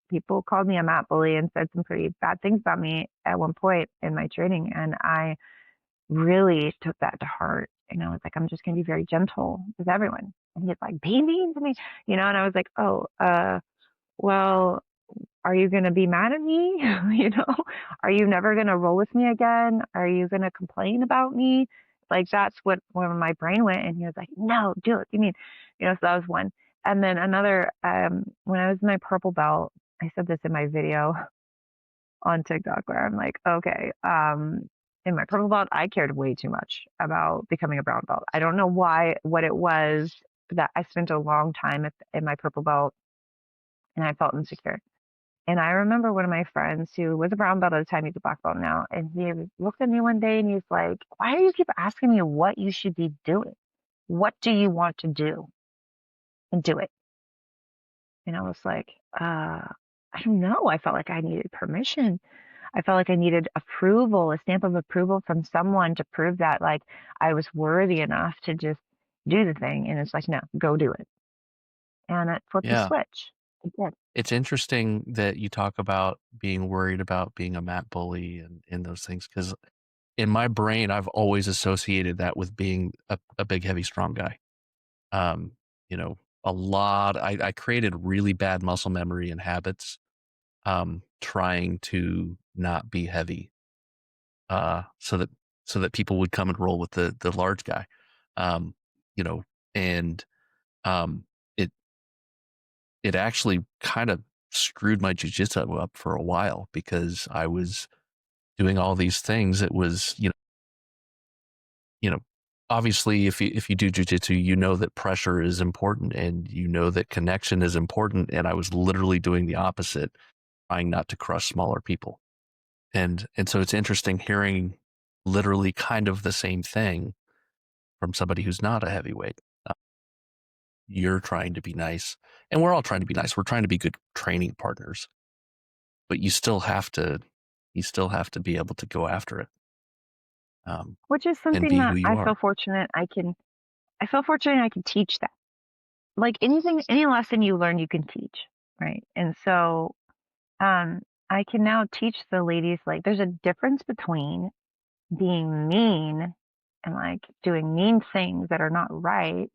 People called me a mat bully and said some pretty bad things about me at one point in my training, and I really took that to heart. And I was like, I'm just gonna be very gentle with everyone." And he's like, "Be mean to me," and I was like, "Oh, well, are you going to be mad at me? Are you never going to roll with me again? Are you going to complain about me?" Like that's where my brain went. And he was like, "No, do it. You mean, so that was one. And then another, when I was in my purple belt, I said this in my video on TikTok where I'm like, okay, in my purple belt, I cared way too much about becoming a brown belt. I don't know what it was that I spent a long time in my purple belt and I felt insecure. And I remember one of my friends who was a brown belt at the time, he's a black belt now, and he looked at me one day and he's like, "Why do you keep asking me what you should be doing? What do you want to do? And do it." And I was like, I don't know. I felt like I needed permission. I felt like I needed approval, a stamp of approval from someone to prove that like I was worthy enough to just do the thing. And it's like, no, go do it. And it flipped the Yeah. switch. It did. It's interesting that you talk about being worried about being a mat bully and those things because in my brain, I've always associated that with being a big, heavy, strong guy. Um, you know, I created really bad muscle memory and habits, trying to not be heavy, so that people would come and roll with the large guy. Um, you know, and, it actually kind of screwed my jujitsu up for a while because I was doing all these things. It was, you know, obviously if you do jujitsu, you know that pressure is important and you know that connection is important. And I was literally doing the opposite, trying not to crush smaller people. And so it's interesting hearing literally kind of the same thing from somebody who's not a heavyweight. Uh, you're trying to be nice, and we're all trying to be nice. We're trying to be good training partners, but you still have to be able to go after it, Which is and something be that who you are. I feel fortunate I can teach that. Like anything, any lesson you learn, you can teach, right? And so, I can now teach the ladies, like, there's a difference between being mean and, like, doing mean things that are not right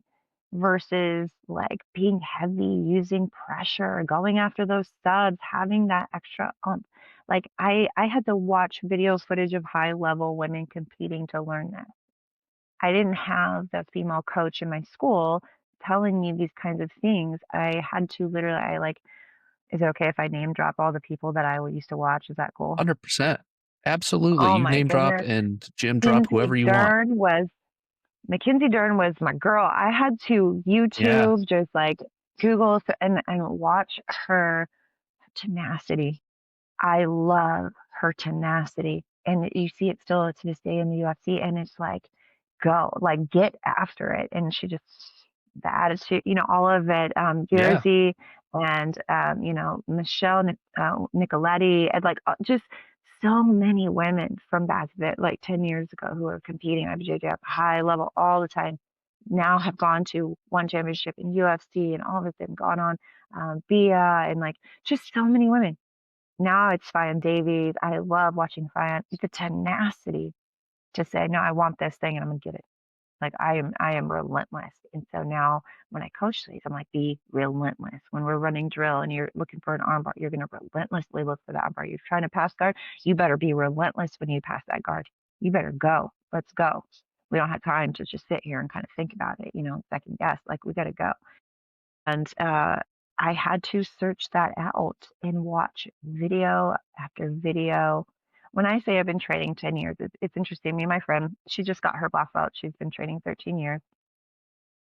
versus, like, being heavy, using pressure, going after those subs, having that extra like, I had to watch video footage of high-level women competing to learn that. I didn't have the female coach in my school telling me these kinds of things. I had to literally is it okay if I name drop all the people that I used to watch? Is that cool? 100%. Absolutely. Oh You my name drop goodness. and gym drop Kinsey whoever you want. Dern was Mackenzie Dern was my girl. I had to Yeah. YouTube, just like Google and watch her tenacity. I love her tenacity, and you see it still to this day in the UFC, and it's like, go, like, get after it, and she just the attitude, all of it, Yeah. Yerzy and, Michelle Nicoletti, and, like, just so many women from back then, like, 10 years ago who are competing IBJJF at high level all the time, now have gone to one championship in UFC, and all of them gone on, Bia, and, like, just so many women. Now it's Fionn Davies. I love watching Fionn. The tenacity to say, "No, I want this thing and I'm gonna get it." Like, I am relentless. And so now when I coach these, I'm like, "Be relentless." When we're running drill and you're looking for an armbar, you're gonna relentlessly look for that armbar. You're trying to pass guard, you better be relentless when you pass that guard. You better go. Let's go. We don't have time to just sit here and kind of think about it, second guess. Like, we gotta go. And, I had to search that out and watch video after video. When I say I've been training 10 years, it's interesting. Me and my friend, she just got her black belt. She's been training 13 years,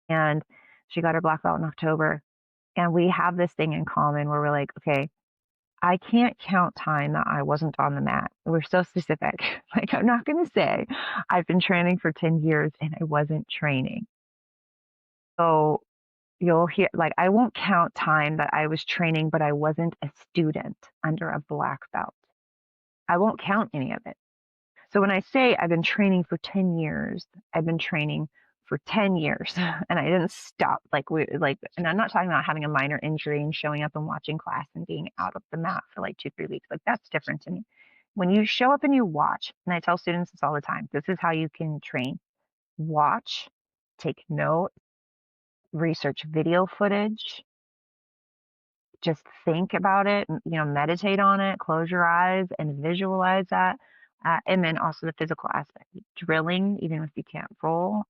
and she got her black belt in October. And we have this thing in common where we're like, okay, I can't count time that I wasn't on the mat. We're so specific. Like, I'm not going to say I've been training for 10 years and I wasn't training. So you'll hear, like, I won't count time that I was training, but I wasn't a student under a black belt. I won't count any of it. So when I say I've been training for 10 years, I've been training for 10 years and I didn't stop. And I'm not talking about having a minor injury and showing up and watching class and being out of the mat for like 2, 3 weeks. Like, that's different to me. When you show up and you watch, and I tell students this all the time, this is how you can train. Watch, take note, research video footage, just think about it, meditate on it, close your eyes and visualize that. And then also the physical aspect, drilling, even if you can't roll,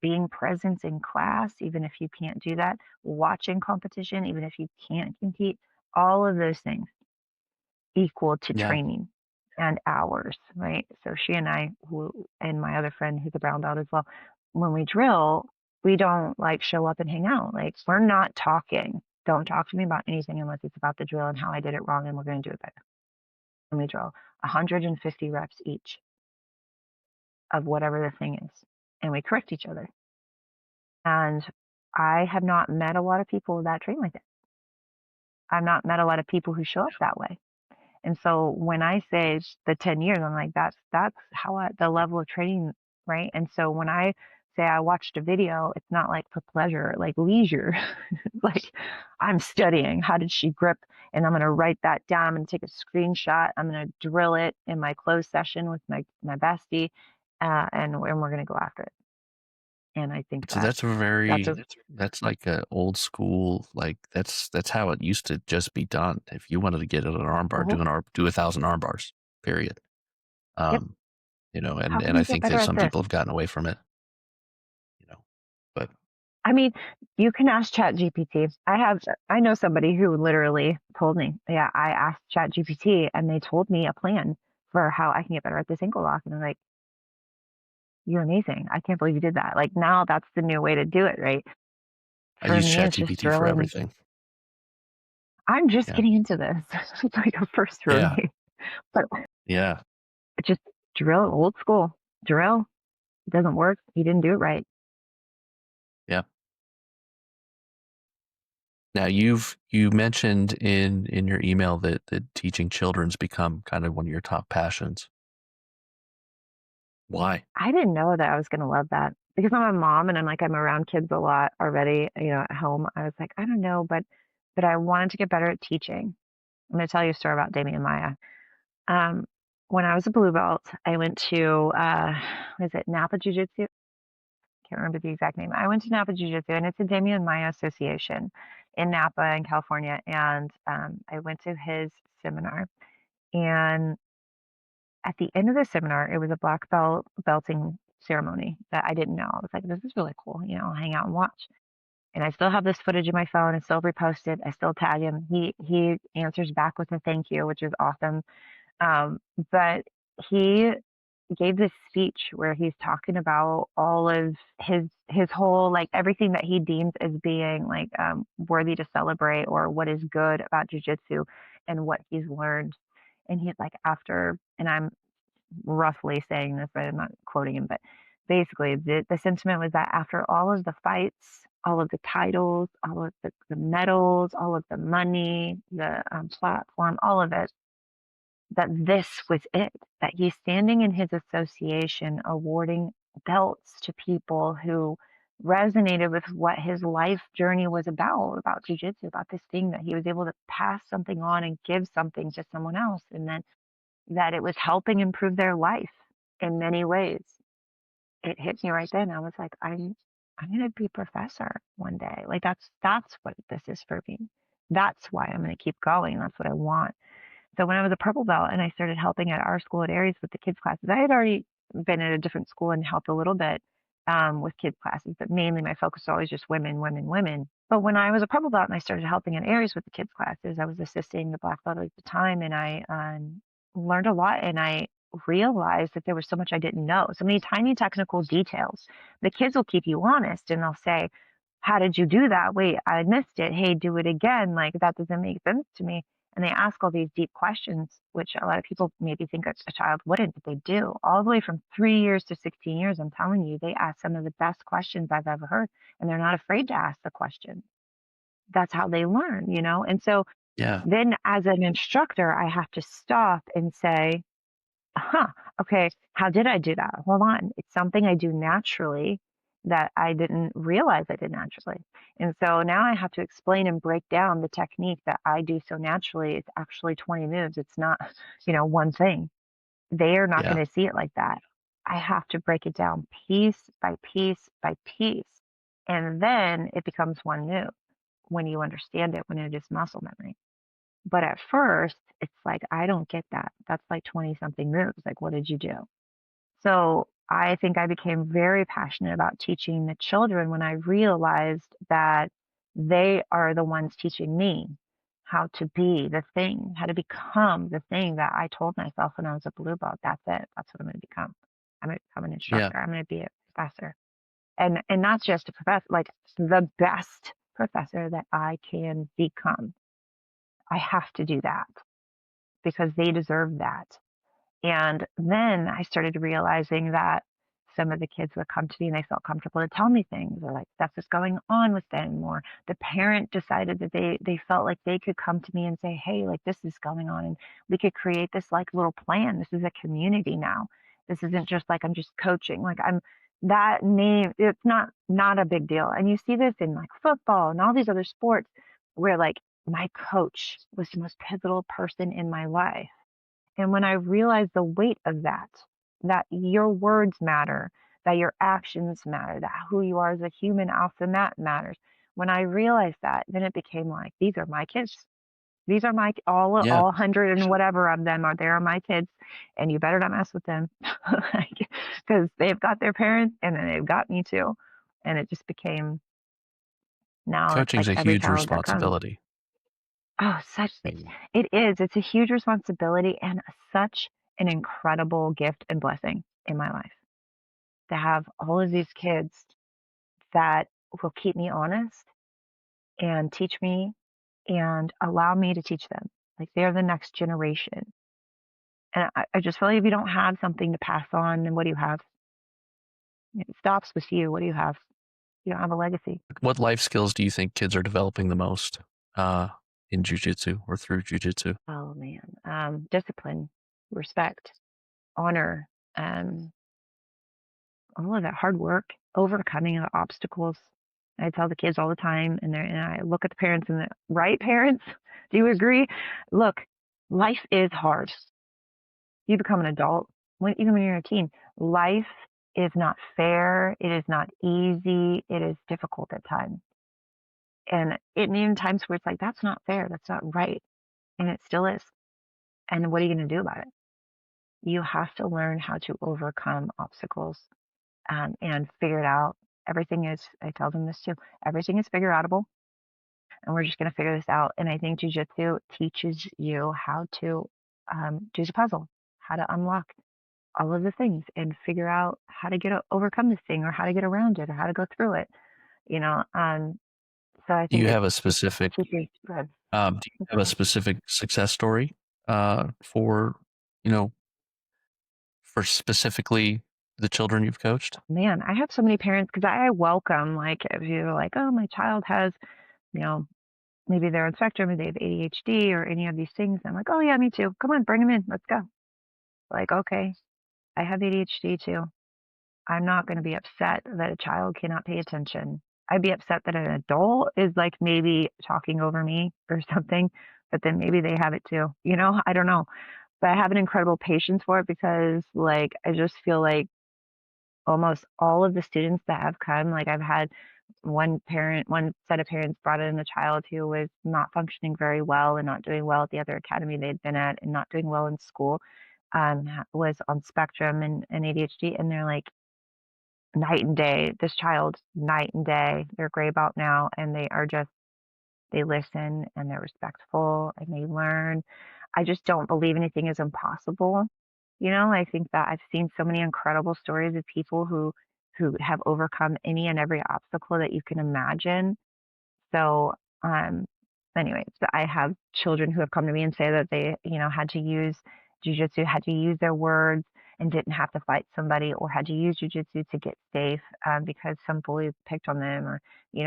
being present in class, even if you can't do that, watching competition, even if you can't compete, all of those things equal to Yeah. training and hours, right? So she and I, and my other friend who's a brown belt as well, when we drill, we don't like show up and hang out. Like, we're not talking. Don't talk to me about anything unless it's about the drill and how I did it wrong and we're going to do it better. And we drill 150 reps each of whatever the thing is. And we correct each other. And I have not met a lot of people that train like it. I've not met a lot of people who show up that way. And so when I say the 10 years, I'm like, that's how the level of training, right? And so when I say I watched a video, it's not like for pleasure, like leisure. Like, I'm studying. How did she grip? And I'm going to write that down. I'm going to take a screenshot. I'm going to drill it in my closed session with my bestie, and we're going to go after it. And I think So that's a that's a very that's like a old school, like that's how it used to just be done. If you wanted to get an armbar, Mhm. do 1,000 arm bars, period. Yep. Um, How and can I you get think better that at some this? people have gotten away from it, you know. But I mean, you can ask ChatGPT. I know somebody who literally told me, yeah, I asked ChatGPT and they told me a plan for how I can get better at this ankle lock. And I'm like, you're amazing. I can't believe you did that. Like, now that's the new way to do it, right? I For use me, it's just ChatGPT for drilling. everything. I'm just Yeah. getting into this. It's like a first for Yeah. me. But Yeah. just drill, old school. Drill. It doesn't work. You didn't do it right. Yeah. Now you mentioned in your email that teaching children's become kind of one of your top passions. Why? I didn't know that I was gonna love that because I'm a mom and I'm around kids a lot already, at home. I was like, I don't know, but I wanted to get better at teaching. I'm going to tell you a story about Damien Maya. Um, when I was a blue belt, I went to, what is it, Napa Jiu Jitsu? Can't remember the exact name. I went to Napa Jiu Jitsu, and it's a Damien Maya association in Napa in California. And I went to his seminar. And at the end of the seminar, it was a black belt belting ceremony that I didn't know. I was like, this is really cool. I'll hang out and watch. And I still have this footage in my phone. I still repost it. I still tag him. He answers back with a thank you, which is awesome. Um, but he gave this speech where he's talking about all of his whole, like, everything that he deems as being like worthy to celebrate, or what is good about jujitsu and what he's learned. And he's like, after, and I'm roughly saying this, but I'm not quoting him, but basically the sentiment was that after all of the fights, all of the titles, all of the medals, all of the money, the platform, all of it, that this was it, that he's standing in his association awarding belts to people who resonated with what his life journey was about jujitsu, about this thing that he was able to pass something on and give something to someone else, and then that it was helping improve their life in many ways. It hit me right then. I was like, I'm gonna be a professor one day. Like that's what this is for me. That's why I'm gonna keep going. That's what I want. So when I was a purple belt and I started helping at our school at Ares with the kids classes, I had already been at a different school and helped a little bit with kids classes, but mainly my focus was always just women, women, women. But when I was a purple belt and I started helping at Ares with the kids classes, I was assisting the black belt at the time, and I learned a lot, and I realized that there was so much I didn't know, so many tiny technical details. The kids will keep you honest and they'll say, how did you do that? Wait, I missed it. Hey, do it again. Like, that doesn't make sense to me. And they ask all these deep questions, which a lot of people maybe think a child wouldn't, but they do. All the way from 3 years to 16 years, I'm telling you, they ask some of the best questions I've ever heard, and they're not afraid to ask the question. That's how they learn. And so Yeah. then as an instructor, I have to stop and say, huh, okay, how did I do that? Hold on. It's something I do naturally that I didn't realize I did naturally. And so now I have to explain and break down the technique that I do so naturally. It's actually 20 moves. It's not, one thing. They are not Yeah. going to see it like that. I have to break it down piece by piece by piece. And then it becomes one move when you understand it, when it is muscle memory. But at first, it's like, I don't get that. That's like 20 something moves. Like, what did you do? So I think I became very passionate about teaching the children when I realized that they are the ones teaching me how to be the thing, how to become the thing that I told myself when I was a blue belt. That's it. That's what I'm going to become. I'm going to become an Yeah. instructor. I'm going to be a professor. And not just a professor, like the best professor that I can become. I have to do that because they deserve that. And then I started realizing that some of the kids would come to me and they felt comfortable to tell me things, or like stuff was going on with them, or the parent decided that they felt like they could come to me and say, hey, like, this is going on, and we could create this like little plan. This is a community now. This isn't just like I'm just coaching. Like, I'm that name, it's not a big deal. And you see this in like football and all these other sports where like my coach was the most pivotal person in my life. And when I realized the weight of that, that your words matter, that your actions matter, that who you are as a human also matters. When I realized that, then it became like, these are my kids. These are my Yeah. all 100 and whatever of them are there are my kids, and you better not mess with them, because they've got their parents and then they've got me too. And it just became, now it's Coaching's like a every huge child that comes. responsibility. Oh, such Mm. it is. It's a huge responsibility and such an incredible gift and blessing in my life to have all of these kids that will keep me honest and teach me and allow me to teach them. Like, they're the next generation. And I just feel like if you don't have something to pass on, then what do you have? It stops with you. What do you have? You don't have a legacy. What life skills do you think kids are developing the most uh, in jujitsu or through jujitsu? Oh man. Discipline, respect, honor, all of that hard work, overcoming the obstacles. I tell the kids all the time, and I look at the parents and the right parents. Do you agree? Look, life is hard. You become an adult, even when you're a teen. Life is not fair. It is not easy. It is difficult at times. And even times where it's like, that's not fair. That's not right. And it still is. And what are you going to do about it? You have to learn how to overcome obstacles and figure it out. Everything is, I tell them this too, everything is figure outable. And we're just going to figure this out. And I think jujitsu teaches you how to do the puzzle, how to unlock all of the things and figure out how to overcome this thing or how to get around it or how to go through it, you know. So I Do think you it have a specific teaches good. do you have a specific success story for you know for specifically the children you've coached? Man, I have so many parents because I welcome, like, if you're like, oh, my child has, you know, maybe they're on spectrum or they have ADHD or any of these things. I'm like, oh, yeah, me too. Come on, bring them in. Let's go. Like, okay, I have ADHD too. I'm not going to be upset that a child cannot pay attention. I'd be upset that an adult is like maybe talking over me or something, but then maybe they have it too. I don't know. But I have an incredible patience for it because, like, I just feel like almost all of the students that have come, like, I've had one set of parents brought in a child who was not functioning very well and not doing well at the other academy they'd been at and not doing well in school, was on spectrum and ADHD. And they're like, night and day. This child, night and day. They're gray belt now, and they listen and they're respectful and they learn. I just don't believe anything is impossible. I think that I've seen so many incredible stories of people who have overcome any and every obstacle that you can imagine. So, anyways, I have children who have come to me and say that they, had to use jujitsu, had to use their words and didn't have to fight somebody, or had to use jujitsu to get safe because some bully picked on them, or,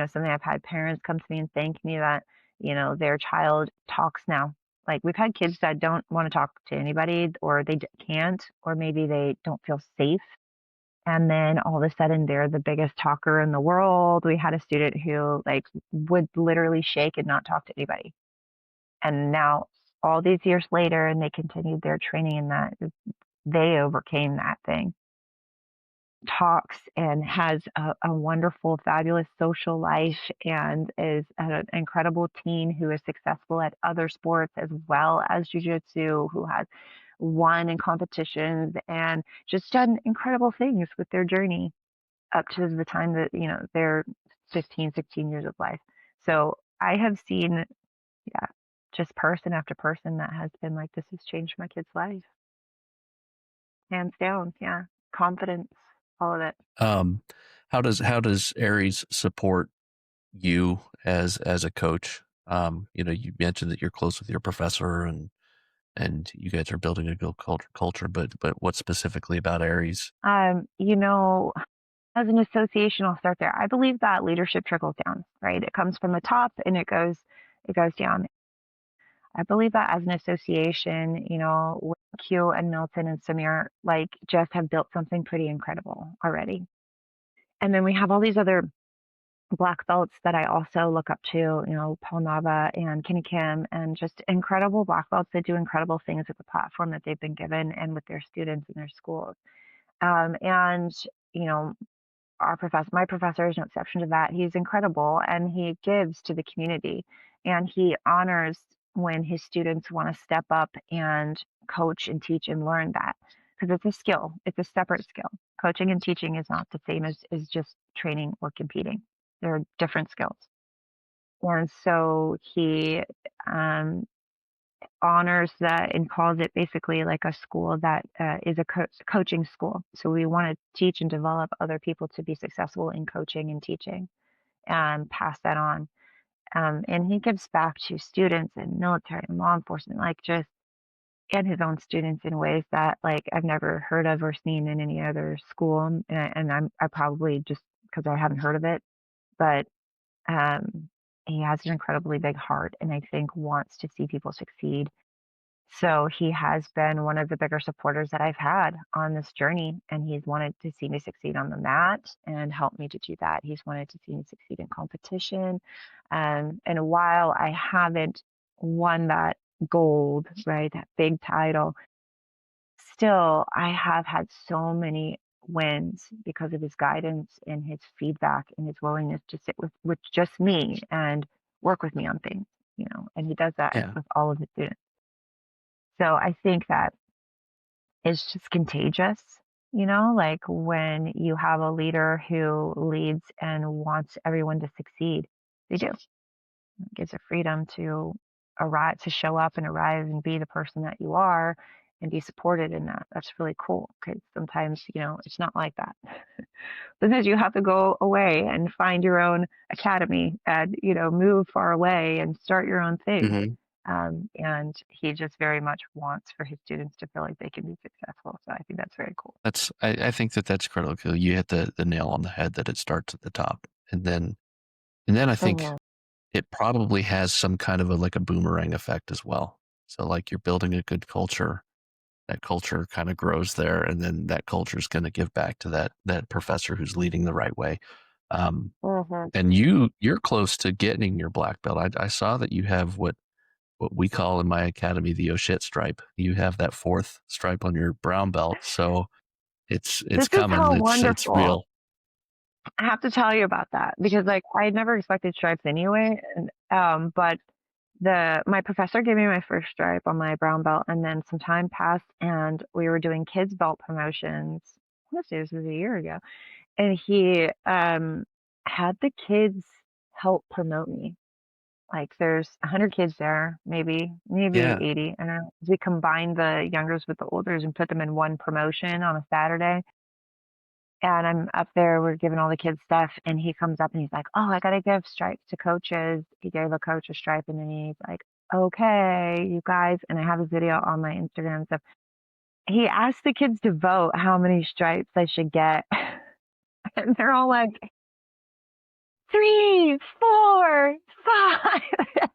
something. I've had parents come to me and thank me that, their child talks now. Like, we've had kids that don't want to talk to anybody, or they can't, or maybe they don't feel safe, and then all of a sudden they're the biggest talker in the world. We had a student who, like, would literally shake and not talk to anybody. And now all these years later, and they continued their training in that, they overcame that thing. Talks and has a wonderful, fabulous social life, and is an incredible teen who is successful at other sports as well as jujitsu, who has won in competitions and just done incredible things with their journey up to the time that, they're 15, 16 years of life. So I have seen, yeah, just person after person that has been like, this has changed my kid's life, hands down. Yeah. Confidence, all of it. Um, how does Aries support you as a coach? You mentioned that you're close with your professor and you guys are building a good culture, but what specifically about Aries? Um, you know, as an association, I'll start there. I believe that leadership trickles down, right? It comes from the top and it goes down. I believe that as an association, Q and Milton and Samir, like, just have built something pretty incredible already. And then we have all these other black belts that I also look up to, Paul Nava and Kenny Kim, and just incredible black belts that do incredible things with the platform that they've been given and with their students in their schools. And, you know, my professor is no exception to that. He's incredible and he gives to the community, and he honors when his students want to step up and coach and teach and learn that, because it's a skill. It's a separate skill. Coaching and teaching is not the same as just training or competing. They're different skills. And so he um, honors that and calls it basically like a school that is a coaching school. So we want to teach and develop other people to be successful in coaching and teaching and pass that on. And he gives back to students and military and law enforcement, like, just, and his own students in ways that, like, I've never heard of or seen in any other school. I probably just because I haven't heard of it, but um, he has an incredibly big heart, and I think wants to see people succeed. So he has been one of the bigger supporters that I've had on this journey, and he's wanted to see me succeed on the mat and help me to do that. He's wanted to see me succeed in competition. And while I haven't won that gold, right, that big title, still I have had so many wins because of his guidance and his feedback and his willingness to sit with just me and work with me on things, and he does that Yeah. with all of his students. So I think that it's just contagious, like when you have a leader who leads and wants everyone to succeed, they do. It gives a freedom to arrive, to show up and arrive and be the person that you are and be supported in that. That's really cool because sometimes, it's not like that. Sometimes you have to go away and find your own academy and, move far away and start your own thing. Hmm. And he just very much wants for his students to feel like they can be successful. So I think that's very cool. I think that that's critical. You hit the nail on the head that it starts at the top. And then I think Mhm. it probably has some kind of like a boomerang effect as well. So like you're building a good culture, that culture kind of grows there, and then that culture is going to give back to that professor who's leading the right way. Um, Mhm. and you're close to getting your black belt. I saw that you have what we call in my academy the oh shit stripe. You have that fourth stripe on your brown belt, so it's This is coming. how It's wonderful. real. I have to tell you about that because like I had never expected stripes anyway. And but my professor gave me my first stripe on my brown belt, and then some time passed and we were doing kids belt promotions. I want to say this was a year ago. And he had the kids help promote me. Like there's 100 kids there, maybe Yeah. 80. And we combined the youngers with the olders and put them in one promotion on a Saturday. And I'm up there, we're giving all the kids stuff, and he comes up and he's like, "Oh, I gotta give stripes to coaches." He gave a coach a stripe, and then he's like, "Okay, you guys," and I have a video on my Instagram and stuff. He asked the kids to vote how many stripes I should get. And they're all like, 3, 4, 5.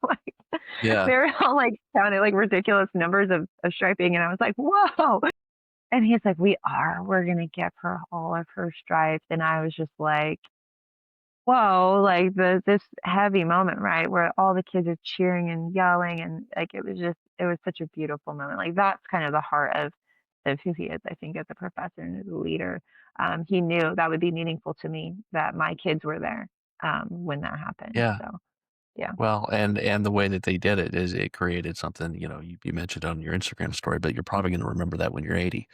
Like, Yeah. they're all like sounded like ridiculous numbers of striping, and I was like, "Whoa." And he's like, we're gonna give her all of her stripes. And I was just like, whoa, like this heavy moment, right? Where all the kids are cheering and yelling, and like it was such a beautiful moment. Like that's kind of the heart of who he is, I think, as a professor and as a leader. He knew that would be meaningful to me that my kids were there when that happened. Yeah. So yeah, Well, and the way that they did it is it created something, you mentioned on your Instagram story, but you're probably going to remember that when you're 80.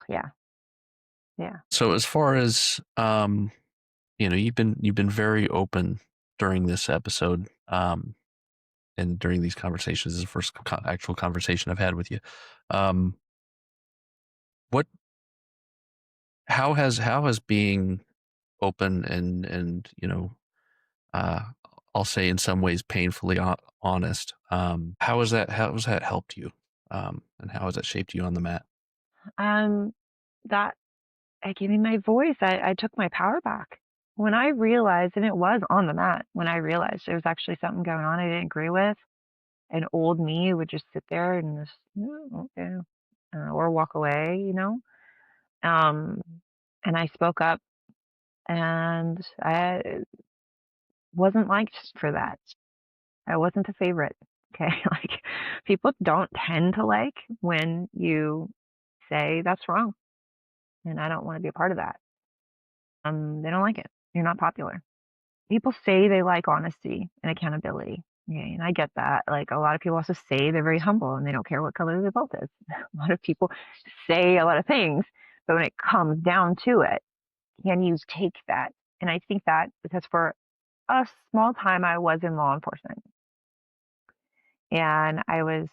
yeah, yeah. So as far as you've been very open during this episode, and during these conversations. This is the first actual conversation I've had with you. Um, what how has being open and uh, I'll say in some ways painfully honest. How has that helped you? And how has that shaped you on the mat? Um, that it gave me my voice. I took my power back. When I realized, and it was on the mat, when I realized there was actually something going on I didn't agree with, an old me would just sit there and just, okay, or walk away. Um, and I spoke up, and I wasn't liked for that. I wasn't a favorite. Okay. Like people don't tend to like when you say that's wrong, and I don't want to be a part of that. They don't like it. You're not popular. People say they like honesty and accountability. Yeah, and I get that. Like a lot of people also say they're very humble and they don't care what color their belt is. A lot of people say a lot of things, but when it comes down to it, can you take that? And I think that because for a small time I was in law enforcement, and I was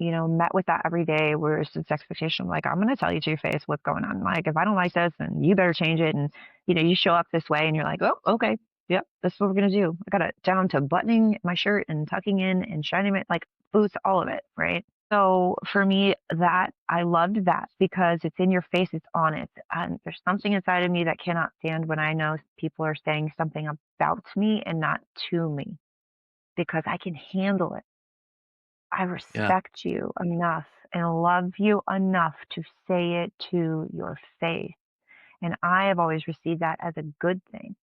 met with that every day where it's this expectation, like, I'm going to tell you to your face what's going on. Like, if I don't like this, then you better change it. And, you show up this way and you're like, oh, okay. Yep. That's what we're going to do. I got it down to buttoning my shirt and tucking in and shining it, like boots, all of it. Right. So for me, that I loved that because it's in your face, it's honest. And there's something inside of me that cannot stand when I know people are saying something about me and not to me because I can handle it. I Yeah. respect you enough and love you enough to say it to your face. And I have always received that as a good thing.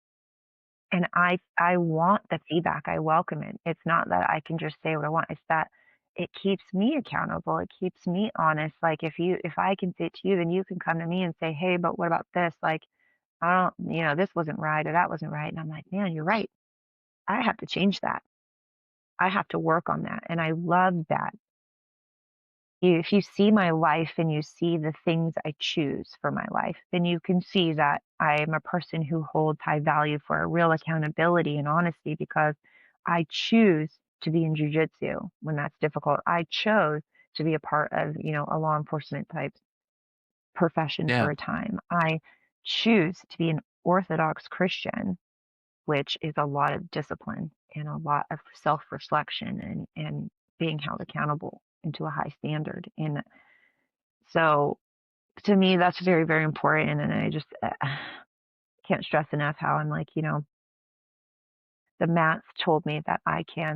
And I want the feedback, I welcome it. It's not that I can just say what I want, it's that it keeps me accountable, it keeps me honest, like, if I can say it to you, then you can come to me and say, "Hey, but what about this?" Like, "I don't this wasn't right or that wasn't right," and I'm like, "Man, you're right. I have to change that. I have to work on that," and I love that. If you see my life and you see the things I choose for my life, then you can see that I am a person who holds high value for a real accountability and honesty because I choose to be in jujitsu when that's difficult. I chose to be a part of, a law enforcement type profession for Yeah. a time. I choose to be an Orthodox Christian, which is a lot of discipline and a lot of self-reflection and being held accountable into a high standard. And so to me, that's very, very important. And I just can't stress enough how I'm like, the mats told me that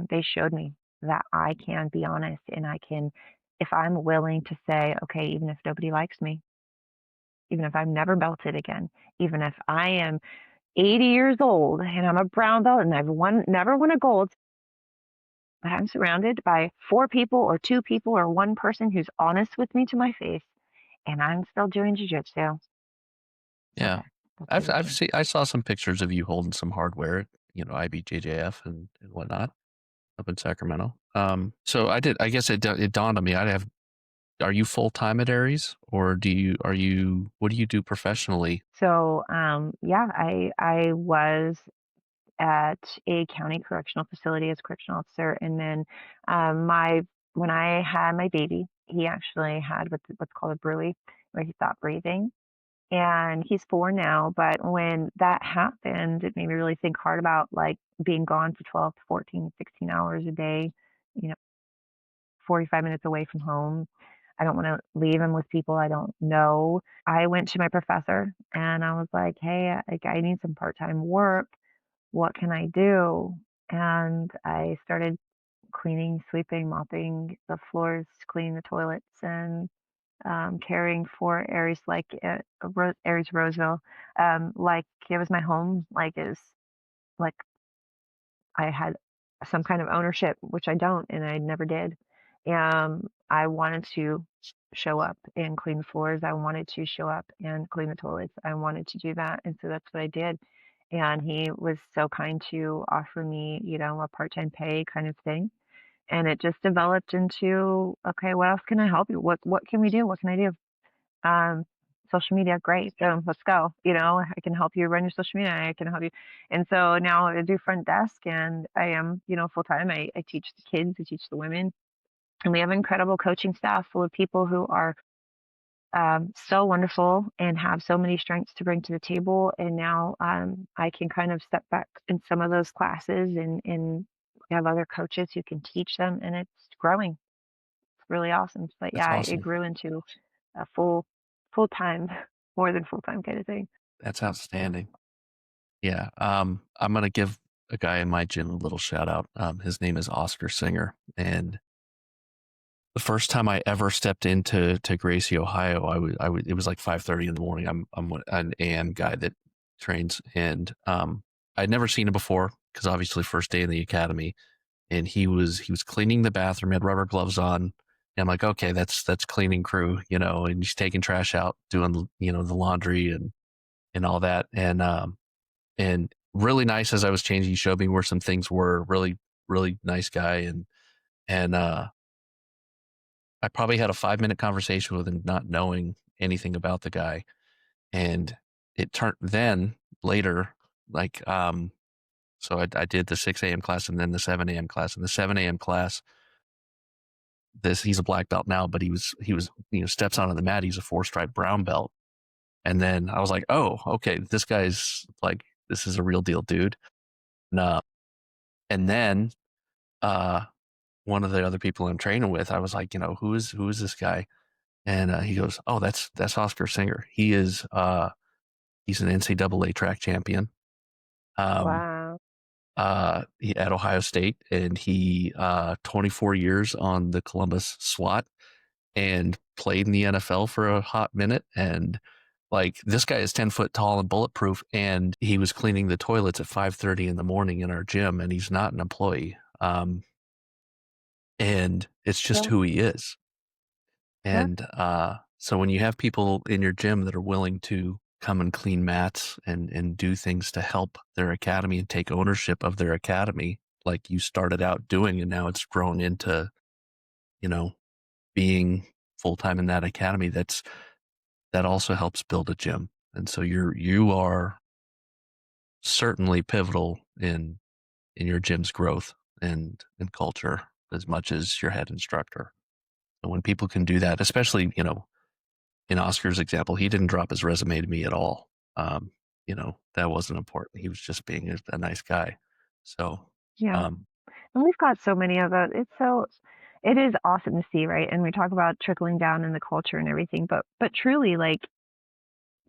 they showed me that I can be honest and I can, if I'm willing to say, okay, even if nobody likes me, even if I've never belted again, even if I am 80 years old and I'm a brown belt and never won a gold, but I'm surrounded by four people or two people or one person who's honest with me to my face and I'm still doing jujitsu. It's Yeah. okay. That's a good I've thing. seen I saw some pictures of you holding some hardware, IBJJF and whatnot up in Sacramento. So I guess it dawned on me. Are you full time at Aries, or what do you do professionally? So, yeah, I was at a county correctional facility as a correctional officer, and then my when I had my baby, he actually had what's called a bruit, where he stopped breathing, and he's 4 now. But when that happened, it made me really think hard about like being gone for 12 to 14, 16 hours a day, you know, 45 minutes away from home. I don't want to leave him with people I don't know. I went to my professor and I was like, "Hey, I need some part-time work. What can I do?" And I started cleaning, sweeping, mopping the floors, cleaning the toilets, and caring for Aries like Aries Roseville, like it was my home, like is like I had some kind of ownership, which I don't, and I never did. I wanted to show up and clean the floors. I wanted to show up and clean the toilets. I wanted to do that, and so that's what I did. And he was so kind to offer me, a part-time pay kind of thing. And it just developed into, okay, what else can I help you? What can we do? What can I do? Um, Social media, great. So let's go. I can help you run your social media. I can help you. And so now I do front desk and I am, full time. I teach the kids, I teach the women, and we have incredible coaching staff full of people who are so wonderful and have so many strengths to bring to the table. And now I can kind of step back in some of those classes and we have other coaches who can teach them, and it's growing. It's really awesome. But That's yeah, it awesome. grew into a full time, more than full time kind of thing. That's outstanding. Yeah. I'm gonna give a guy in my gym a little shout out. His name is Oscar Singer, and the first time I ever stepped into Gracie, Ohio, it was like 5:30 in the morning. I'm an AM guy that trains, and I'd never seen him before because obviously first day in the academy, and he was cleaning the bathroom, had rubber gloves on. And I'm like, okay, that's cleaning crew, and he's taking trash out, doing the laundry and all that, and really nice. As I was changing, he showed me where some things were. Really, really nice guy, and I probably had a 5 minute conversation with him, not knowing anything about the guy. And it turned then later, like, so I did the 6 a.m. class and then the 7 a.m. class. And the 7 a.m. class, he's a black belt now, but he was, steps onto the mat. He's a 4 stripe brown belt. And then I was like, oh, okay, this guy's like, this is a real deal dude. And, and then, uh, one of the other people I'm training with, I was like, who is this guy? And he goes, "Oh, that's Oscar Singer. He's an NCAA track champion. Um, Wow. at Ohio State, and he 24 years on the Columbus SWAT and played in the NFL for a hot minute. And like this guy is 10 foot tall and bulletproof, and he was cleaning the toilets at 5:30 in the morning in our gym, and he's not an employee. And it's just Yeah, who he is. yeah, And so when you have people in your gym that are willing to come and clean mats and do things to help their academy and take ownership of their academy, like you started out doing, and now it's grown into, you know, being full time in that academy, that also helps build a gym. And so you are certainly pivotal in your gym's growth and culture as much as your head instructor. And when people can do that, especially, in Oscar's example, he didn't drop his resume to me at all. Um, that wasn't important. He was just being a nice guy. So, yeah. um, And we've got so many of those. It is awesome to see, right? And we talk about trickling down in the culture and everything, but truly, like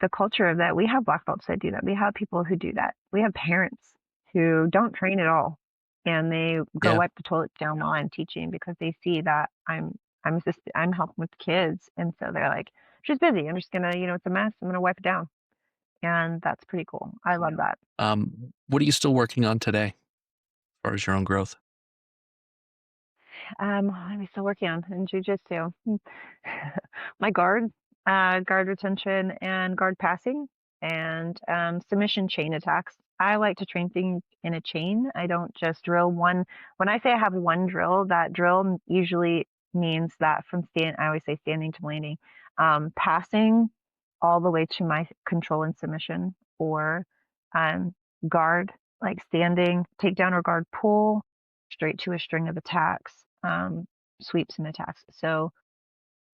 the culture of that, we have black belts that do that. We have people who do that. We have parents who don't train at all, and they go yeah, wipe the toilets down while I'm teaching because they see that I'm helping with the kids, and so they're like, she's busy. I'm just gonna, it's a mess. I'm gonna wipe it down, and that's pretty cool. I love that. what are you still working on today as far as your own growth? What am I still working on in jujitsu? My guard retention and guard passing and submission chain attacks. I like to train things in a chain. I don't just drill one. When I say I have one drill, that drill usually means that I always say standing to landing, passing all the way to my control and submission, or um, guard, like standing, takedown or guard pull, straight to a string of attacks, sweeps and attacks. So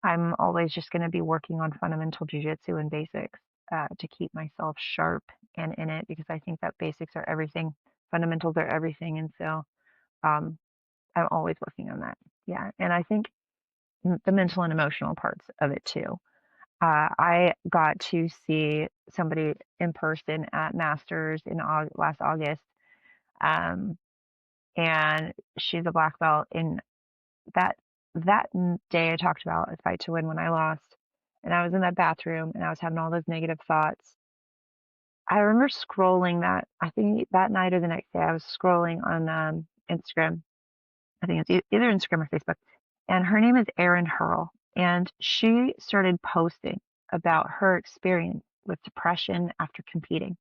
I'm always just going to be working on fundamental jujitsu and basics to keep myself sharp and in it, because I think that basics are everything, fundamentals are everything, and so um, I'm always working on that. Yeah, and I think the mental and emotional parts of it too. I got to see somebody in person at Masters in last August, um, and she's a black belt. In that day I talked about a fight to win when I lost, and I was in that bathroom and I was having all those negative thoughts. I remember scrolling that, I think that night or the next day, I was scrolling on Instagram. I think it's either Instagram or Facebook. And her name is Erin Hurl. And she started posting about her experience with depression after competing.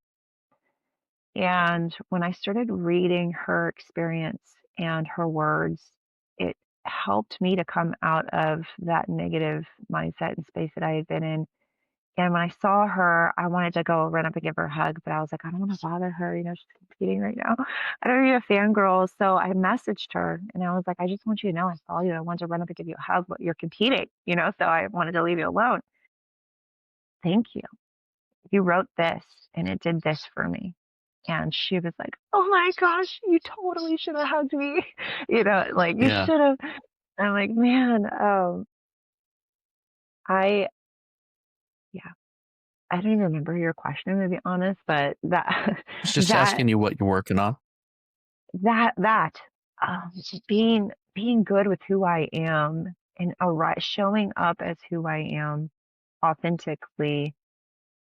And when I started reading her experience and her words, it helped me to come out of that negative mindset and space that I had been in. And when I saw her, I wanted to go run up and give her a hug, but I was like, I don't want to bother her. She's competing right now. I don't need a fangirl. So I messaged her and I was like, I just want you to know I saw you. I wanted to run up and give you a hug, but you're competing, so I wanted to leave you alone. Thank you. You wrote this and it did this for me. And she was like, oh my gosh, you totally should have hugged me. Like you Yeah, should have. I'm like, man, I, yeah, I don't even remember your question to be honest, but that, I was just that, asking you what you're working on. that, just being good with who I am and showing up as who I am authentically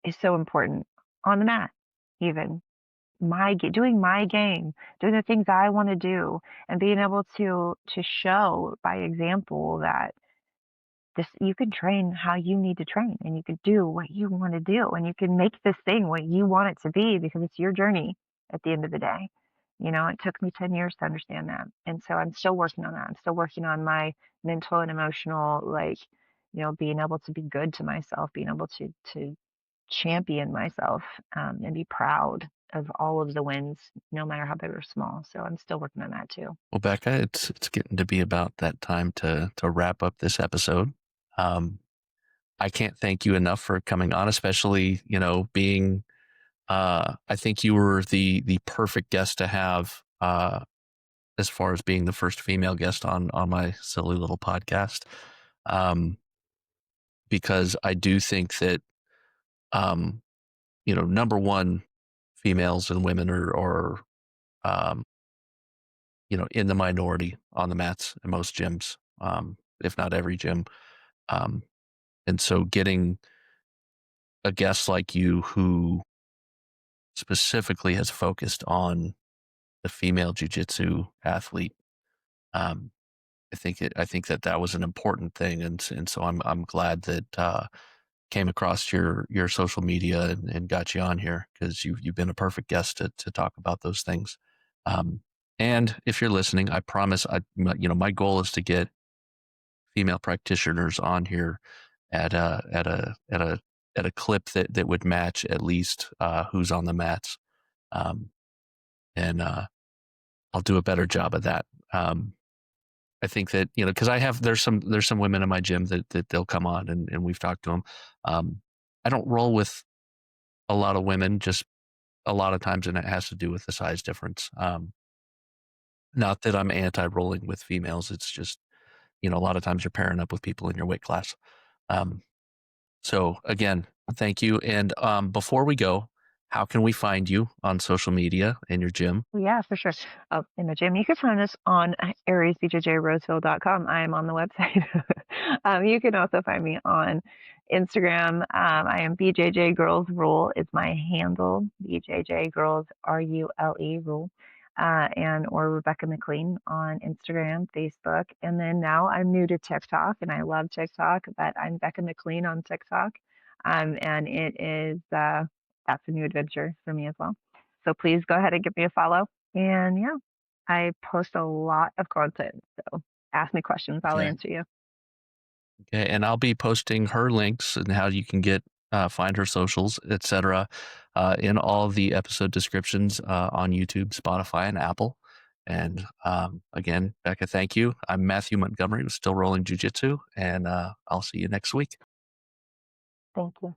is so important on the mat, even. Doing my game, doing the things I want to do, and being able to show by example that this you can train how you need to train, and you can do what you want to do, and you can make this thing what you want it to be, because it's your journey at the end of the day. It took me 10 years to understand that, and so I'm still working on that. I'm still working on my mental and emotional, like, being able to be good to myself, being able to champion myself, and be proud of all of the wins, no matter how big or small. So I'm still working on that too. Well, Becca, it's getting to be about that time to wrap up this episode. Um, I can't thank you enough for coming on, especially, being I think you were the perfect guest to have as far as being the first female guest on my silly little podcast. Um, because I do think that number one, females and women are in the minority on the mats in most gyms, if not every gym. Um, and so getting a guest like you who specifically has focused on the female jujitsu athlete, um, I think that that was an important thing, and so I'm glad that came across your social media and got you on here because you've been a perfect guest to talk about those things. Um, and if you're listening, I promise my goal is to get female practitioners on here at a clip that would match at least who's on the mats, um, and I'll do a better job of that. I think that because there's some women in my gym that they'll come on and we've talked to them. I don't roll with a lot of women, just a lot of times, and it has to do with the size difference. Not that I'm anti rolling with females. It's just a lot of times you're pairing up with people in your weight class. Um, So again, thank you. And before we go, how can we find you on social media and your gym? Yeah, for sure. In the gym, you can find us on aresbjjroseville.com. I am on the website. You can also find me on Instagram. I am BJJ Girls Rule is my handle. BJJ Girls RULE Rule. And or Rebecca McLean on Instagram, Facebook. And then now I'm new to TikTok and I love TikTok, but I'm Becca McLean on TikTok. And it is that's a new adventure for me as well. So please go ahead and give me a follow. And yeah, I post a lot of content. So ask me questions, I'll Okay. answer you. Okay. And I'll be posting her links and how you can find her socials, etc., in all the episode descriptions on YouTube, Spotify, and Apple. And again, Becca, thank you. I'm Matthew Montgomery with Still Rolling Jiu Jitsu, and I'll see you next week. Thank you.